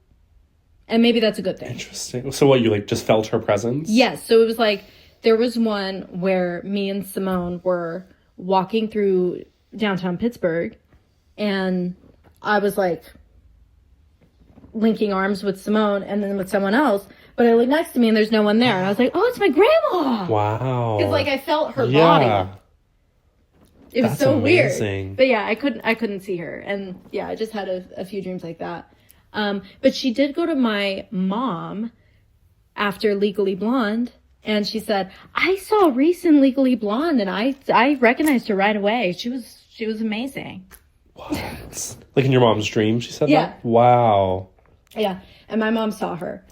And maybe that's a good thing. Interesting. So what, you like just felt her presence? Yes. So it was like, there was one where me and Simone were walking through downtown Pittsburgh, and I was like linking arms with Simone and then with someone else. But I looked next to me and there's no one there. And I was like, oh, it's my grandma. Wow. Because, like, I felt her body. It was That's so amazing. weird. But yeah, I couldn't see her. And yeah, I just had a few dreams like that. But she did go to my mom after Legally Blonde. And she said, I saw Reese in Legally Blonde, and I recognized her right away. She was amazing. What? Like in your mom's dream, she said Yeah. that? Wow. Yeah. And my mom saw her.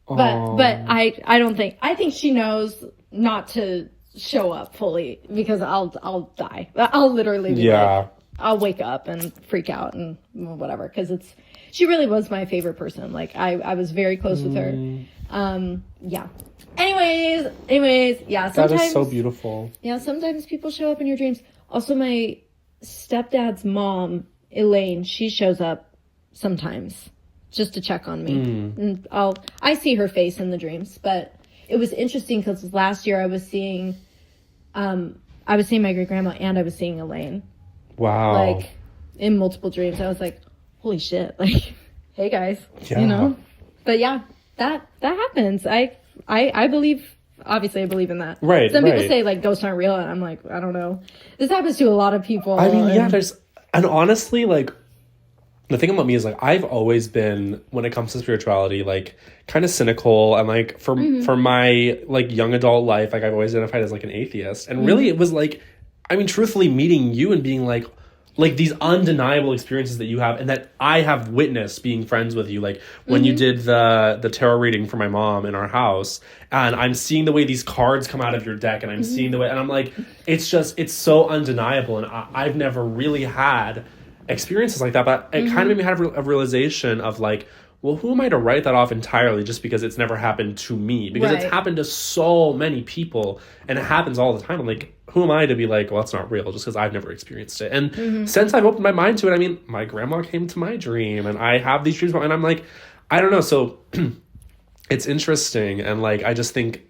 But I don't think, I think she knows not to show up fully, because I'll die. I'll literally be like, I'll wake up and freak out and whatever, because she really was my favorite person. Like, I was very close with her. Yeah. Anyways, yeah. Sometimes, that is so beautiful. Yeah, sometimes people show up in your dreams. Also, my stepdad's mom, Elaine, she shows up sometimes just to check on me. And I see her face in the dreams. But it was interesting because last year I was seeing my great grandma, and I was seeing Elaine. Wow. Like, in multiple dreams. I was like, holy shit. Like, hey guys. Yeah. You know? But yeah, that happens. I believe, obviously I believe in that. Right. Some people say, like, ghosts aren't real, and I'm like, I don't know. This happens to a lot of people. I mean, and honestly, like, the thing about me is, like, I've always been, when it comes to spirituality, like, kind of cynical, and, like, for my, like, young adult life, like, I've always identified as, like, an atheist. And really, it was, like, I mean, truthfully, meeting you and being, like, these undeniable experiences that you have, and that I have witnessed being friends with you. Like, when you did the tarot reading for my mom in our house, and I'm seeing the way these cards come out of your deck, and I'm seeing the way, and I'm like, it's so undeniable, and I've never really had experiences like that, but it kind of made me have a realization of, like, well, who am I to write that off entirely just because it's never happened to me? Because it's happened to so many people, and it happens all the time. I'm like, who am I to be like, well, it's not real, just because I've never experienced it? And since I've opened my mind to it, I mean, my grandma came to my dream, and I have these dreams, and I'm like, I don't know. So it's interesting, and, like, I just think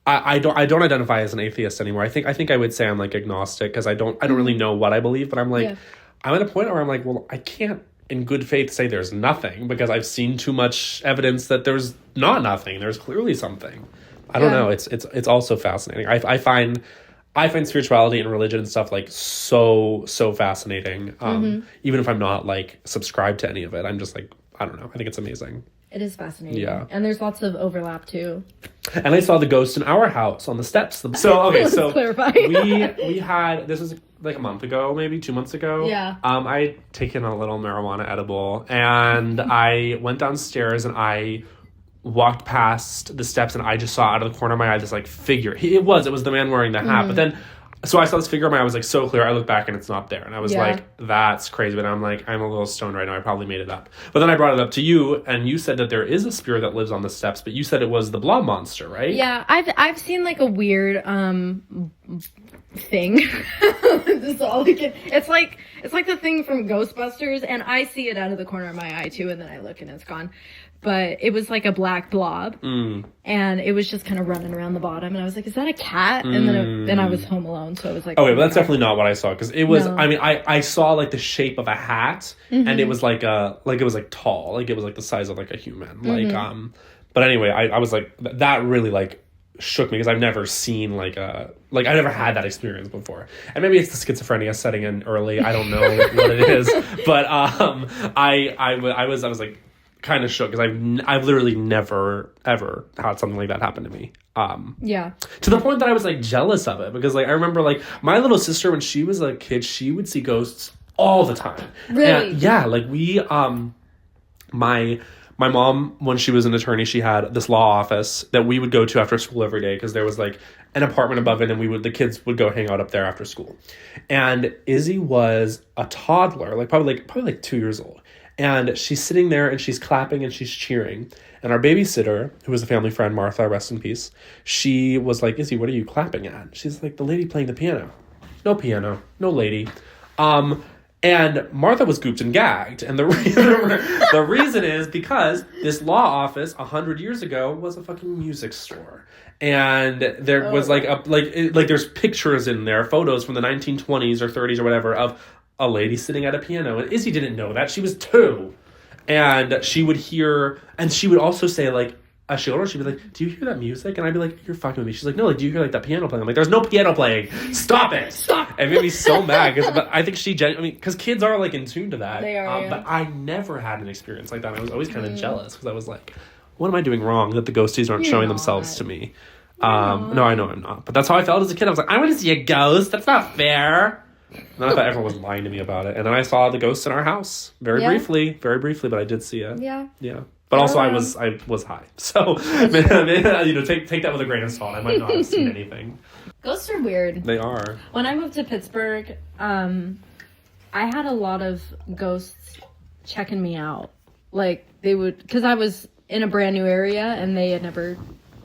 I don't identify as an atheist anymore. I think I would say I'm, like, agnostic, because I don't really know what I believe, but I'm like, I'm at a point where I'm like, well, I can't in good faith say there's nothing, because I've seen too much evidence that there's not nothing. There's clearly something. I don't know. It's also fascinating. I find spirituality and religion and stuff, like, so fascinating. Even if I'm not, like, subscribed to any of it, I'm just like, I don't know. I think it's amazing. It is fascinating. Yeah. And there's lots of overlap too. And I saw the ghost in our house on the steps. So, okay, so clarify. we had, this was like a month ago, maybe 2 months ago. Yeah. I'd taken a little marijuana edible, and I went downstairs, and I walked past the steps, and I just saw out of the corner of my eye this, like, figure. It was the man wearing the hat. But then, so I saw this figure in my eye. I was like, so clear. I looked back, and it's not there. And I was like, that's crazy. But I'm like, I'm a little stoned right now. I probably made it up. But then I brought it up to you, and you said that there is a spirit that lives on the steps, but you said it was the blob monster, right? Yeah, I've seen, like, a weird thing. That's all I can. It's like the thing from Ghostbusters, and I see it out of the corner of my eye too, and then I look and it's gone. But it was like a black blob, and it was just kind of running around the bottom, and I was like, "Is that a cat?" And then I was home alone, so I was like, "Okay, but that's definitely not what I saw, because it was." No. I mean, I saw, like, the shape of a hat, and it was like it was, like, tall, like it was, like, the size of, like, a human, like But anyway, I was like, that really, like, shook me, because I've never seen, like, I never had that experience before. And maybe it's the schizophrenia setting in early. I don't know what it is, but I was like, kind of shook because I've literally never ever had something like that happen to me. Yeah. To the point that I was like jealous of it because like I remember like my little sister when she was a kid, she would see ghosts all the time. Really? And, yeah, like we my mom, when she was an attorney, she had this law office that we would go to after school every day because there was like an apartment above it, and the kids would go hang out up there after school. And Izzy was a toddler, like probably like 2 years old. And she's sitting there and she's clapping and she's cheering. And our babysitter, who was a family friend, Martha, rest in peace, she was like, Izzy, what are you clapping at? She's like, the lady playing the piano. No piano, no lady. And Martha was gooped and gagged. And the reason is because this law office 100 years ago was a fucking music store. And there was like there's pictures in there, photos from the 1920s or 30s or whatever of a lady sitting at a piano. And Izzy didn't know that. She was 2. And she would hear, and she would also say like, as she older, she'd be like, do you hear that music? And I'd be like, you're fucking with me. She's like, no, like, do you hear like that piano playing? I'm like, there's no piano playing. Stop it. Stop. It made me so mad. But I think because kids are like in tune to that. They are, yeah. But I never had an experience like that. I was always kind of jealous because I was like, what am I doing wrong that the ghosties aren't showing themselves to me? No, I know I'm not. But that's how I felt as a kid. I was like, I want to see a ghost. That's not fair. And then I thought everyone was lying to me about it. And then I saw the ghost in our house very briefly, but I did see it. Yeah. Yeah. But also I was high. So, take that with a grain of salt. I might not have seen anything. Ghosts are weird. They are. When I moved to Pittsburgh, I had a lot of ghosts checking me out. Like, they would, because I was in a brand new area and they had never,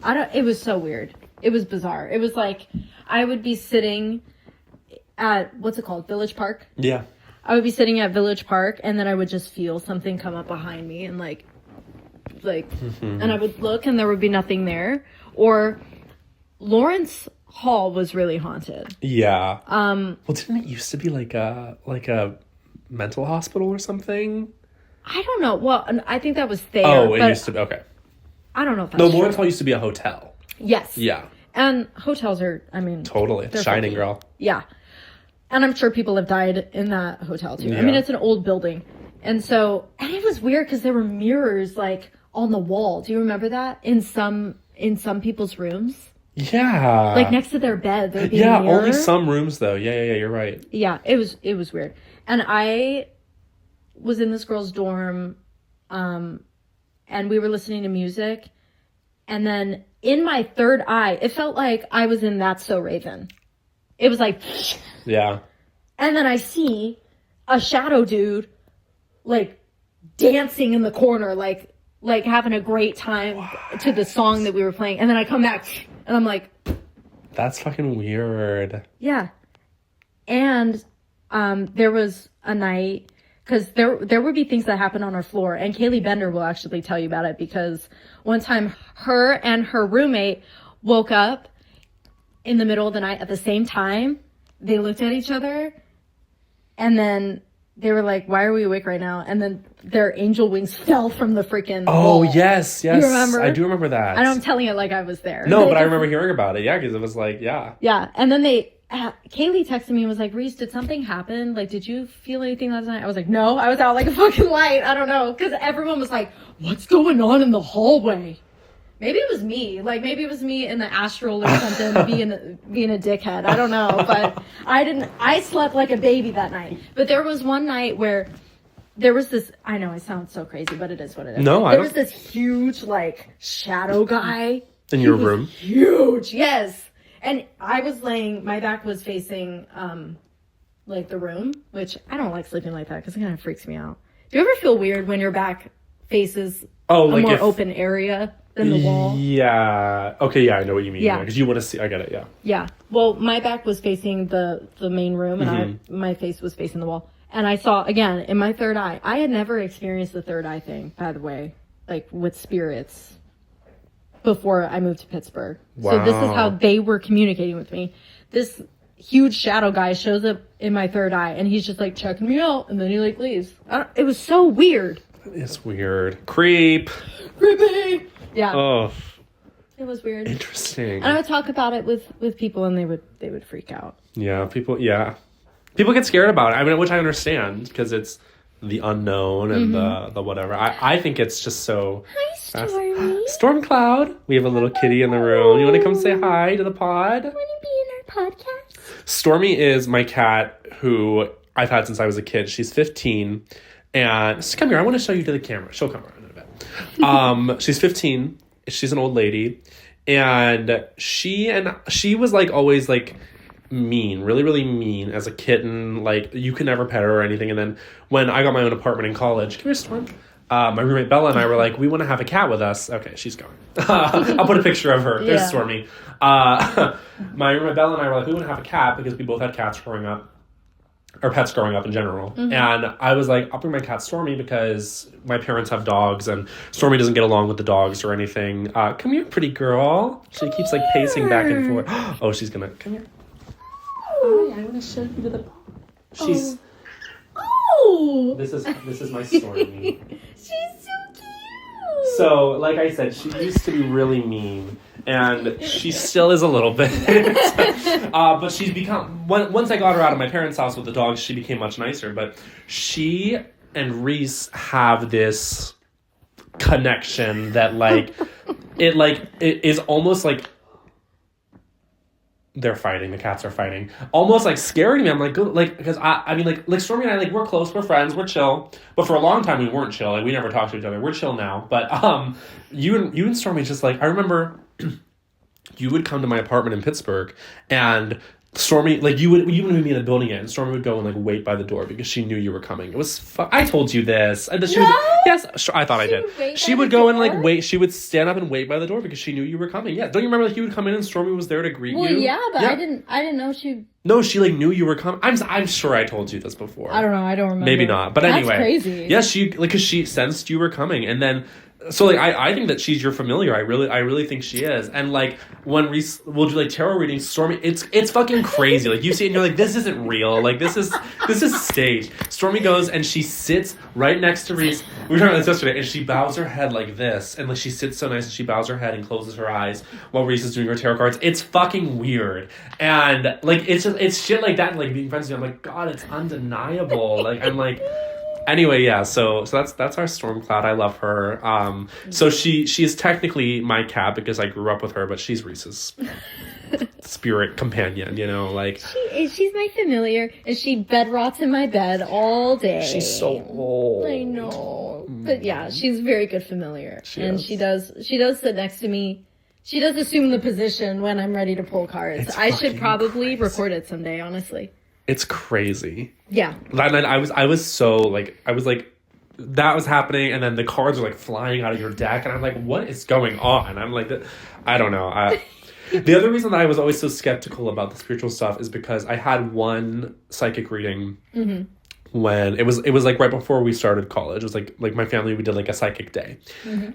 it was so weird. It was bizarre. It was like, I would be sitting at, what's it called? Village Park? Yeah. I would be sitting at Village Park and then I would just feel something come up behind me and like, and I would look and there would be nothing there. Or Lawrence Hall was really haunted. Yeah. Well, didn't it used to be like a mental hospital or something? I don't know. Well, I think that was there. Oh, it used to be. Okay. I don't know if that's No, true. Lawrence Hall used to be a hotel. Yes. Yeah. And hotels are, I mean... Totally. Shining funky. girl. Yeah. And I'm sure people have died in that hotel, too. Yeah. I mean, it's an old building. And it was weird because there were mirrors, like, on the wall. Do you remember that? In some people's rooms? Yeah. Like, next to their bed, there'd be a mirror. Only some rooms, though. Yeah, you're right. Yeah, it was weird. And I was in this girl's dorm, and we were listening to music, and then in my third eye, it felt like I was in That's So Raven. It was like... Yeah. And then I see a shadow dude, like, dancing in the corner, like having a great time to the song that we were playing. And then I come back, and I'm like... That's fucking weird. Yeah. And there was a night... Because there would be things that happen on our floor. And Kaylee Bender will actually tell you about it. Because one time, her and her roommate woke up in the middle of the night at the same time. They looked at each other. And then they were like, why are we awake right now? And then their angel wings fell from the freaking wall. Yes. You remember? I do remember that. I know I'm telling it like I was there. No, but I remember hearing about it. Yeah, because it was like, yeah. Yeah. And then Kaylee texted me and was like, Reese, did something happen? Like, did you feel anything last night? I was like, no, I was out like a fucking light. I don't know. Because everyone was like, what's going on in the hallway? Maybe it was me. Like, maybe it was me in the astral or something being a dickhead. I don't know. But I slept like a baby that night. But there was one night where there was this, I know it sounds so crazy, but it is what it is. No, There was this huge, like, shadow guy. In your room? Huge, yes. And I was my back was facing, like, the room, which I don't like sleeping like that because it kind of freaks me out. Do you ever feel weird when your back faces a more open area than the wall? Yeah. Okay, yeah, I know what you mean. Yeah. Because you want to see, I get it, yeah. Yeah. Well, my back was facing the main room, and my face was facing the wall. And I saw, again, in my third eye, I had never experienced the third eye thing, by the way, like, with spirits before I moved to Pittsburgh. Wow. So this is how they were communicating with me. This huge shadow guy shows up in my third eye, and he's just, like, checking me out, and then he, like, leaves. It was so weird. It's weird. Creepy. Yeah. Oh. It was weird. Interesting. And I would talk about it with people, and they would freak out. Yeah, people get scared about it. I mean, which I understand, because it's the unknown and the whatever. I think it's just so... Hi, Stormy. Storm Cloud. We have a little kitty in the room. You want to come say hi to the pod? Want to be in our podcast? Stormy is my cat who I've had since I was a kid. She's 15. And just come here. I want to show you to the camera. She'll come around in a bit. She's 15. She's an old lady. And she was like always like mean, really, really mean as a kitten. Like you could never pet her or anything. And then when I got my own apartment in college, come here, Storm. My roommate Bella and I were like, we want to have a cat with us. Okay, she's gone. I'll put a picture of her. There's Stormy. My roommate Bella and I were like, we want to have a cat because we both had cats growing up. Or pets growing up in general. And I was like, I'll bring my cat Stormy because my parents have dogs and Stormy doesn't get along with the dogs or anything. Come here, pretty girl. She keeps like pacing back and forth. Oh, she's gonna come here. Hi, I want to show you to the... She's... Oh! This is my Stormy. She's so cute! So, like I said, she used to be really mean. And she still is a little bit. But she's become... Once I got her out of my parents' house with the dogs, she became much nicer. But she and Reese have this connection that, like... it is almost like... They're fighting. The cats are fighting. Almost, like, scary to me. I'm like, good, like... Because, I mean, like Stormy and I, like, we're close. We're friends. We're chill. But for a long time, we weren't chill. Like, we never talked to each other. We're chill now. But, you and Stormy just, like... I remember... You would come to my apartment in Pittsburgh, and Stormy, like, you wouldn't meet me in the building yet, and Stormy would go and, like, wait by the door because she knew you were coming. It was I told you this. And she yes, I thought I did. She would go and, like, wait. She would stand up and wait by the door because she knew you were coming. Yeah. Don't you remember, like, you would come in and Stormy was there to greet you? Well, yeah, but yeah. I didn't know she... No, she, like, knew you were coming. I'm sure I told you this before. I don't know. I don't remember. Maybe not. But anyway. That's crazy. Yeah, she, like, because she sensed you were coming, and then... So, like, I think that she's your familiar. I really think she is. And, like, when we'll do, like, tarot readings, Stormy, it's fucking crazy. Like, you see it and you're like, this isn't real. Like, this is staged. Stormy goes and she sits right next to Reese. We were talking about this yesterday, and she bows her head like this. And, like, she sits so nice and she bows her head and closes her eyes while Reese is doing her tarot cards. It's fucking weird. And, like, it's shit like that and, like, being friends with you. I'm like, God, it's undeniable. Like, I'm like... Anyway, yeah, so that's our Storm Cloud. I love her. So she is technically my cat because I grew up with her, but she's Reese's spirit companion, you know, like... She's my familiar, and she bed rots in my bed all day. She's so old. I know. But yeah, she's very good familiar. She does sit next to me. She does assume the position when I'm ready to pull cards. I should probably record it someday, honestly. It's crazy. Yeah. That night I was so like that was happening, and then the cards are like flying out of your deck, and I'm like, what is going on? I'm like, I don't know. The other reason that I was always so skeptical about the spiritual stuff is because I had one psychic reading when it was like right before we started college. It was like my family, we did like a psychic day.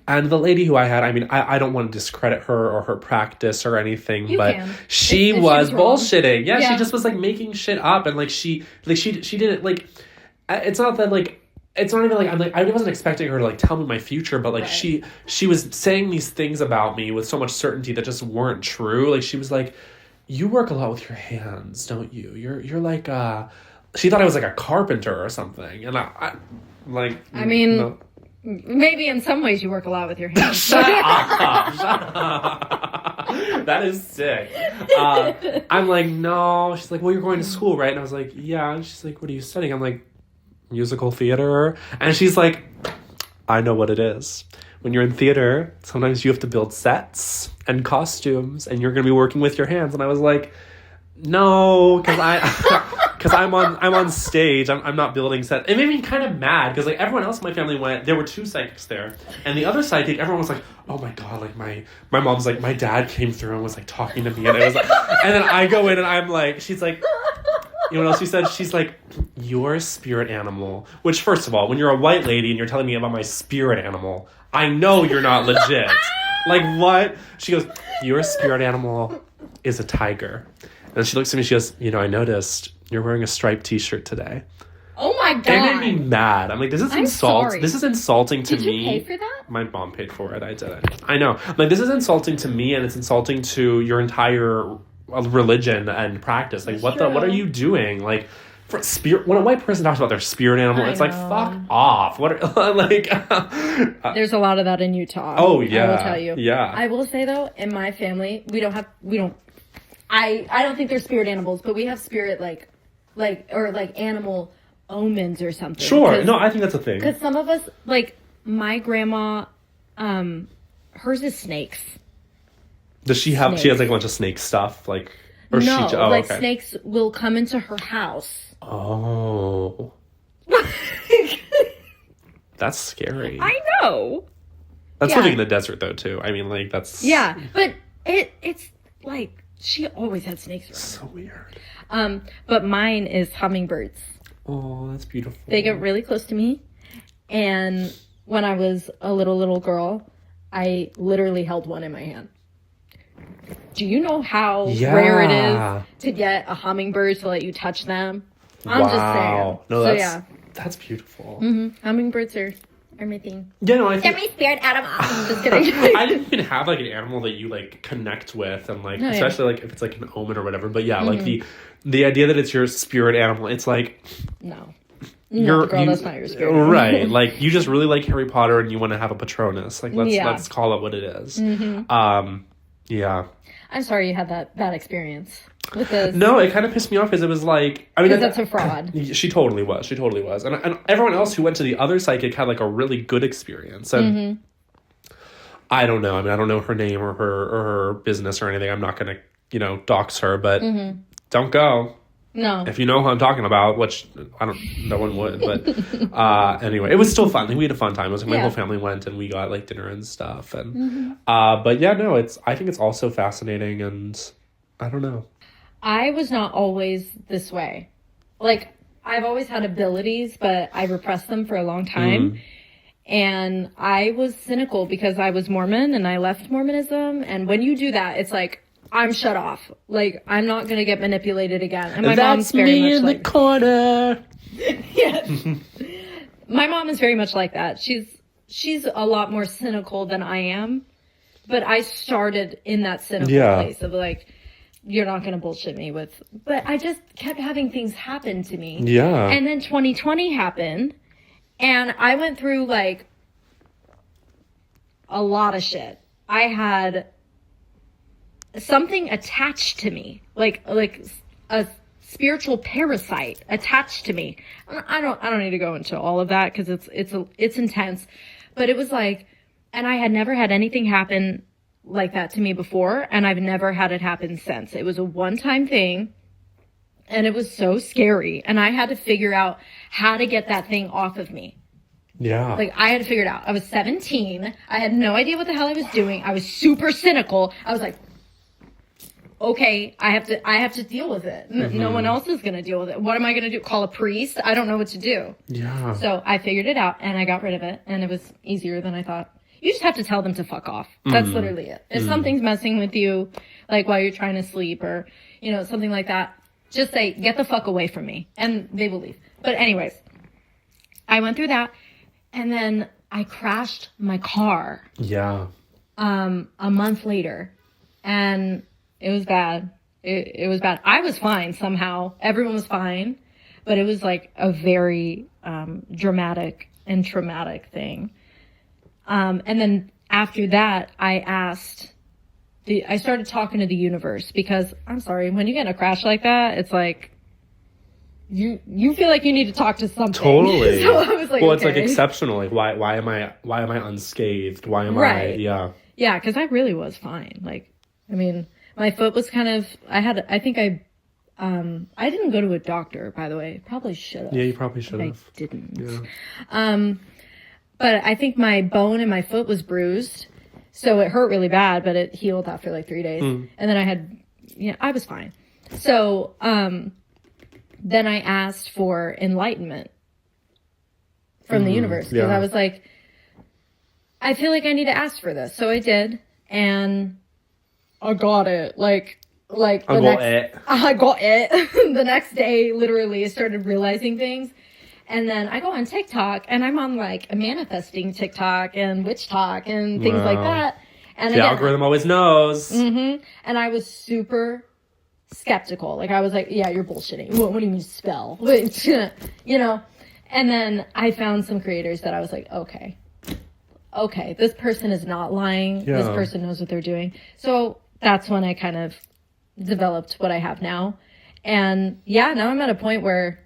And the lady who I had, I mean, I don't want to discredit her or her practice or anything, but she was bullshitting. Yeah, she just was like making shit up, and like she did it like, it's not that like, it's not even like, I'm like, I wasn't expecting her to like tell me my future, but like she was saying these things about me with so much certainty that just weren't true. Like she was like, you work a lot with your hands, don't you? You're like she thought I was like a carpenter or something, and I mean, no. Maybe in some ways you work a lot with your hands. Shut up! That is sick. I'm like, no. She's like, well, you're going to school, right? And I was like, yeah. And she's like, what are you studying? I'm like, musical theater. And she's like, I know what it is. When you're in theater, sometimes you have to build sets and costumes, and you're going to be working with your hands. And I was like, no, because I'm on stage. I'm not building sets. It made me kind of mad because like everyone else in my family went. There were two psychics there, and the other psychic, everyone was like, "Oh my god!" Like my mom's like, my dad came through and was like talking to me, and it was like, and then I go in and I'm like, she's like, you know what else she said? She's like, "You're a spirit animal." Which, first of all, when you're a white lady and you're telling me about my spirit animal, I know you're not legit. Like what? She goes, "Your spirit animal is a tiger." And she looks at me, she goes, you know, I noticed you're wearing a striped t-shirt today. Oh my God. It made me mad. I'm like, this is sorry. This is insulting to me. Did you pay for that? My mom paid for it. I didn't. I know. Like, this is insulting to me, and it's insulting to your entire religion and practice. Like, what are you doing? Like, For spirit, when a white person talks about their spirit animal, it's like, fuck off. What are, like, there's a lot of that in Utah. Oh, yeah. I will tell you. Yeah. I will say, though, in my family, I don't think they're spirit animals, but we have spirit, or animal omens or something. Sure. No, I think that's a thing. Because some of us, like, my grandma, hers is snakes. Does she have, Snakes. she has, like, a bunch of snake stuff? Like, or no, she, okay. Snakes will come into her house. Oh. That's scary. I know. That's living in the desert, though, too. I mean, like, that's... Yeah, but it's, like, she always had snakes around. So weird. But mine is hummingbirds. Oh, that's beautiful. They get really close to me. And when I was a little girl, I literally held one in my hand. Do you know how rare it is to get a hummingbird to let you touch them? I'm just saying. No, that's beautiful. Mm-hmm. Hummingbirds are my thing. Yeah, no, I think... They're my spirit animal. Just kidding. I didn't even have, like, an animal that you, like, connect with, and, like, especially, like, if it's, like, an omen or whatever. But, yeah, like, the idea that it's your spirit animal, it's, like... No, girl, that's not your spirit animal. Right. Like, you just really like Harry Potter and you want to have a Patronus. Like, let's call it what it is. Mm-hmm. Yeah. I'm sorry you had that bad experience with this. No, it kind of pissed me off because it was like... I mean, that's a fraud. She totally was. And everyone else who went to the other psychic had, like, a really good experience. And I don't know. I mean, I don't know her name or her business or anything. I'm not going to, dox her, but don't go. No. If you know who I'm talking about, which no one would, but anyway, it was still fun. We had a fun time. It was like my whole family went and we got, like, dinner and stuff. And but yeah, no, I think it's also fascinating, and I don't know. I was not always this way. Like, I've always had abilities, but I repressed them for a long time. And I was cynical because I was Mormon and I left Mormonism. And when you do that, it's like, I'm shut off. Like, I'm not going to get manipulated again. And my mom's very much like... That's me in the corner. Yes. My mom is very much like that. She's a lot more cynical than I am. But I started in that cynical place of, like, you're not going to bullshit me with... But I just kept having things happen to me. Yeah. And then 2020 happened. And I went through, like, a lot of shit. I had... something attached to me, like a spiritual parasite attached to me. I don't need to go into all of that because it's intense, but it was like, and I had never had anything happen like that to me before, and I've never had it happen since. It was a one-time thing, and it was so scary, and I had to figure out how to get that thing off of me. Yeah. Like, I had to figure it out. I was 17. I had no idea what the hell I was doing. I was super cynical. I was like, okay, I have to deal with it. No one else is going to deal with it. What am I going to do? Call a priest? I don't know what to do. Yeah. So I figured it out and I got rid of it, and it was easier than I thought. You just have to tell them to fuck off. That's literally it. If something's messing with you, like while you're trying to sleep or, something like that, just say, get the fuck away from me, and they will leave. But anyways, I went through that, and then I crashed my car. Yeah. A month later, and it was bad. It was bad. I was fine somehow. Everyone was fine, but it was like a very dramatic and traumatic thing. And then after that, I started talking to the universe, because I'm sorry, when you get in a crash like that, it's like you feel like you need to talk to something. Totally. So I was like, well, it's like exceptional. Like, why am I unscathed? Why am I? Yeah. Yeah, because I really was fine. Like, I mean, my foot was kind of. I didn't go to a doctor, by the way. Probably should have. Yeah, you probably should have. I didn't. Yeah. But I think my bone in my foot was bruised, so it hurt really bad, but it healed after like 3 days. And then I was fine. So, then I asked for enlightenment from the universe, because I was like, I feel like I need to ask for this. So I did, and I got it. I got it. The next day, literally, I started realizing things. And then I go on TikTok, and I'm on, like, a manifesting TikTok and witch talk and things like that. And the algorithm always knows. And I was super skeptical. Like, I was like, yeah, you're bullshitting. What do you mean spell? You know? And then I found some creators that I was like, okay, this person is not lying. Yeah. This person knows what they're doing. So that's when I kind of developed what I have now. And yeah, now I'm at a point where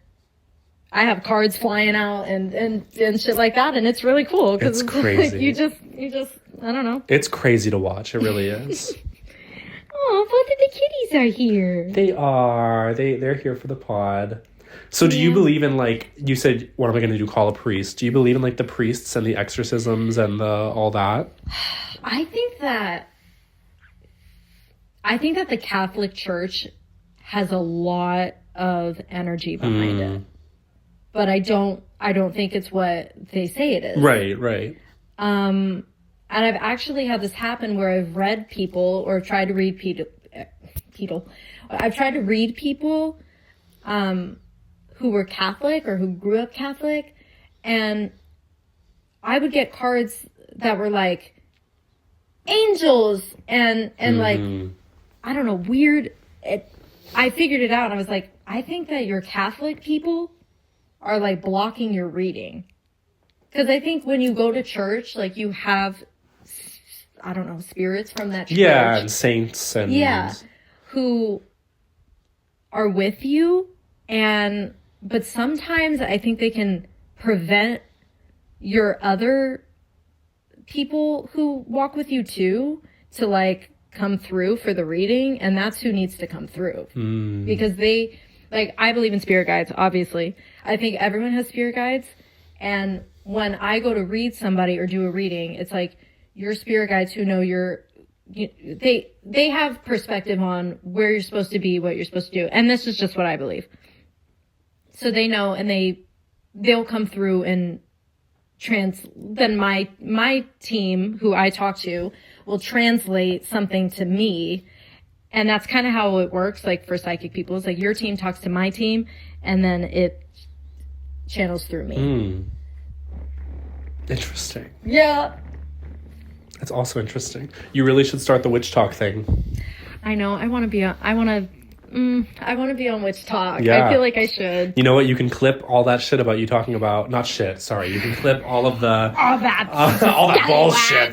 I have cards flying out and shit like that. And it's really cool. It's crazy. you just, I don't know. It's crazy to watch. It really is. Oh, both of the kitties are here. They are. They're here for the pod. So do you believe in, like, you said, what am I going to do, call a priest? Do you believe in, like, the priests and the exorcisms and all that? I think that the Catholic Church has a lot of energy behind it. But I don't think it's what they say it is. Right. And I've actually had this happen where I've read people or tried to read I've tried to read people who were Catholic or who grew up Catholic, and I would get cards that were like angels and like, I don't know, weird. I figured it out and I was like, I think that your Catholic people are like blocking your reading. Because I think when you go to church, like you have, I don't know, spirits from that church. Yeah, and saints and... Yeah, who are with you. But sometimes I think they can prevent your other people who walk with you too to like come through for the reading. And that's who needs to come through. Because they, like, I believe in spirit guides, obviously. I think everyone has spirit guides. And when I go to read somebody or do a reading, it's like your spirit guides who know they have perspective on where you're supposed to be, what you're supposed to do. And this is just what I believe. So they know, and they'll come through and then my team, who I talk to, will translate something to me. And that's kind of how it works, like for psychic people. It's like your team talks to my team, and then it channels through me. Interesting. Yeah. That's also interesting. You really should start the witch talk thing. I know. I want to be on Witch Talk. Yeah. I feel like I should. You know what? You can clip all that shit about you talking about... Not shit, sorry. You can clip all of the... All that. all that bullshit.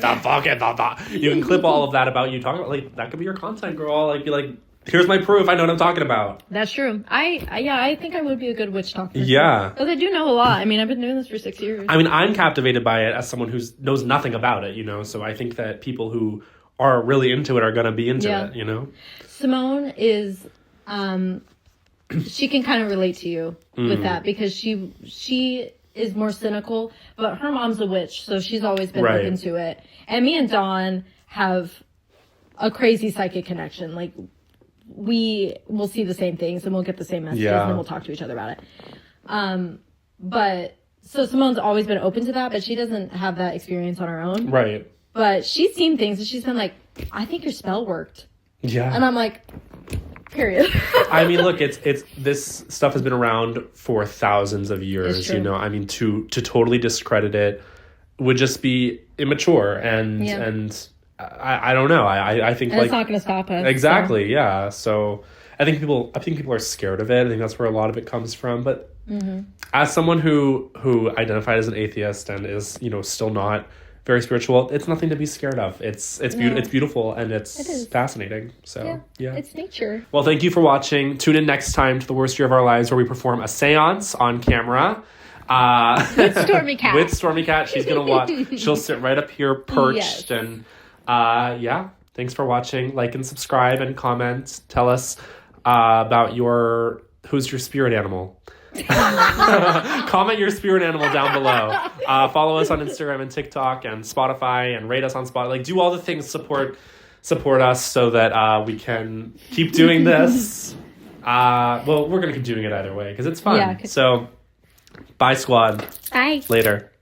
You can clip all of that about you talking about... Like, that could be your content, girl. Like, be like, here's my proof. I know what I'm talking about. That's true. I think I would be a good witch talker. Yeah. Because I do know a lot. I mean, I've been doing this for 6 years. I mean, I'm captivated by it as someone who knows nothing about it, you know? So I think that people who are really into it are going to be into it, you know? Simone is... she can kind of relate to you with that because she is more cynical, but her mom's a witch, so she's always been open to it. And me and Dawn have a crazy psychic connection. Like, we will see the same things and we'll get the same messages and then we'll talk to each other about it. But so Simone's always been open to that, but she doesn't have that experience on her own. Right. But she's seen things and she's been like, I think your spell worked. Yeah. And I'm like, period. I mean, look, it's this stuff has been around for thousands of years, you know. I mean, to totally discredit it would just be immature and I don't know. I think and like it's not going to stop us. Exactly. So. Yeah. So I think people are scared of it. I think that's where a lot of it comes from. But as someone who identified as an atheist and is, you know, still not very spiritual, it's nothing to be scared of. It's beautiful and it's fascinating. So yeah, it's nature. Well, thank you for watching. Tune in next time to The Worst Year of Our Lives, where we perform a seance on camera. With Stormy Cat. With Stormy Cat. She's gonna watch. She'll sit right up here perched and thanks for watching. Like and subscribe and comment. Tell us about who's your spirit animal. Comment your spirit animal down below. Follow us on Instagram and TikTok and Spotify and rate us on Spotify. Like, do all the things, support us so that we can keep doing this. Well, we're gonna keep doing it either way because it's fun. Yeah, so bye, squad. Bye. Later.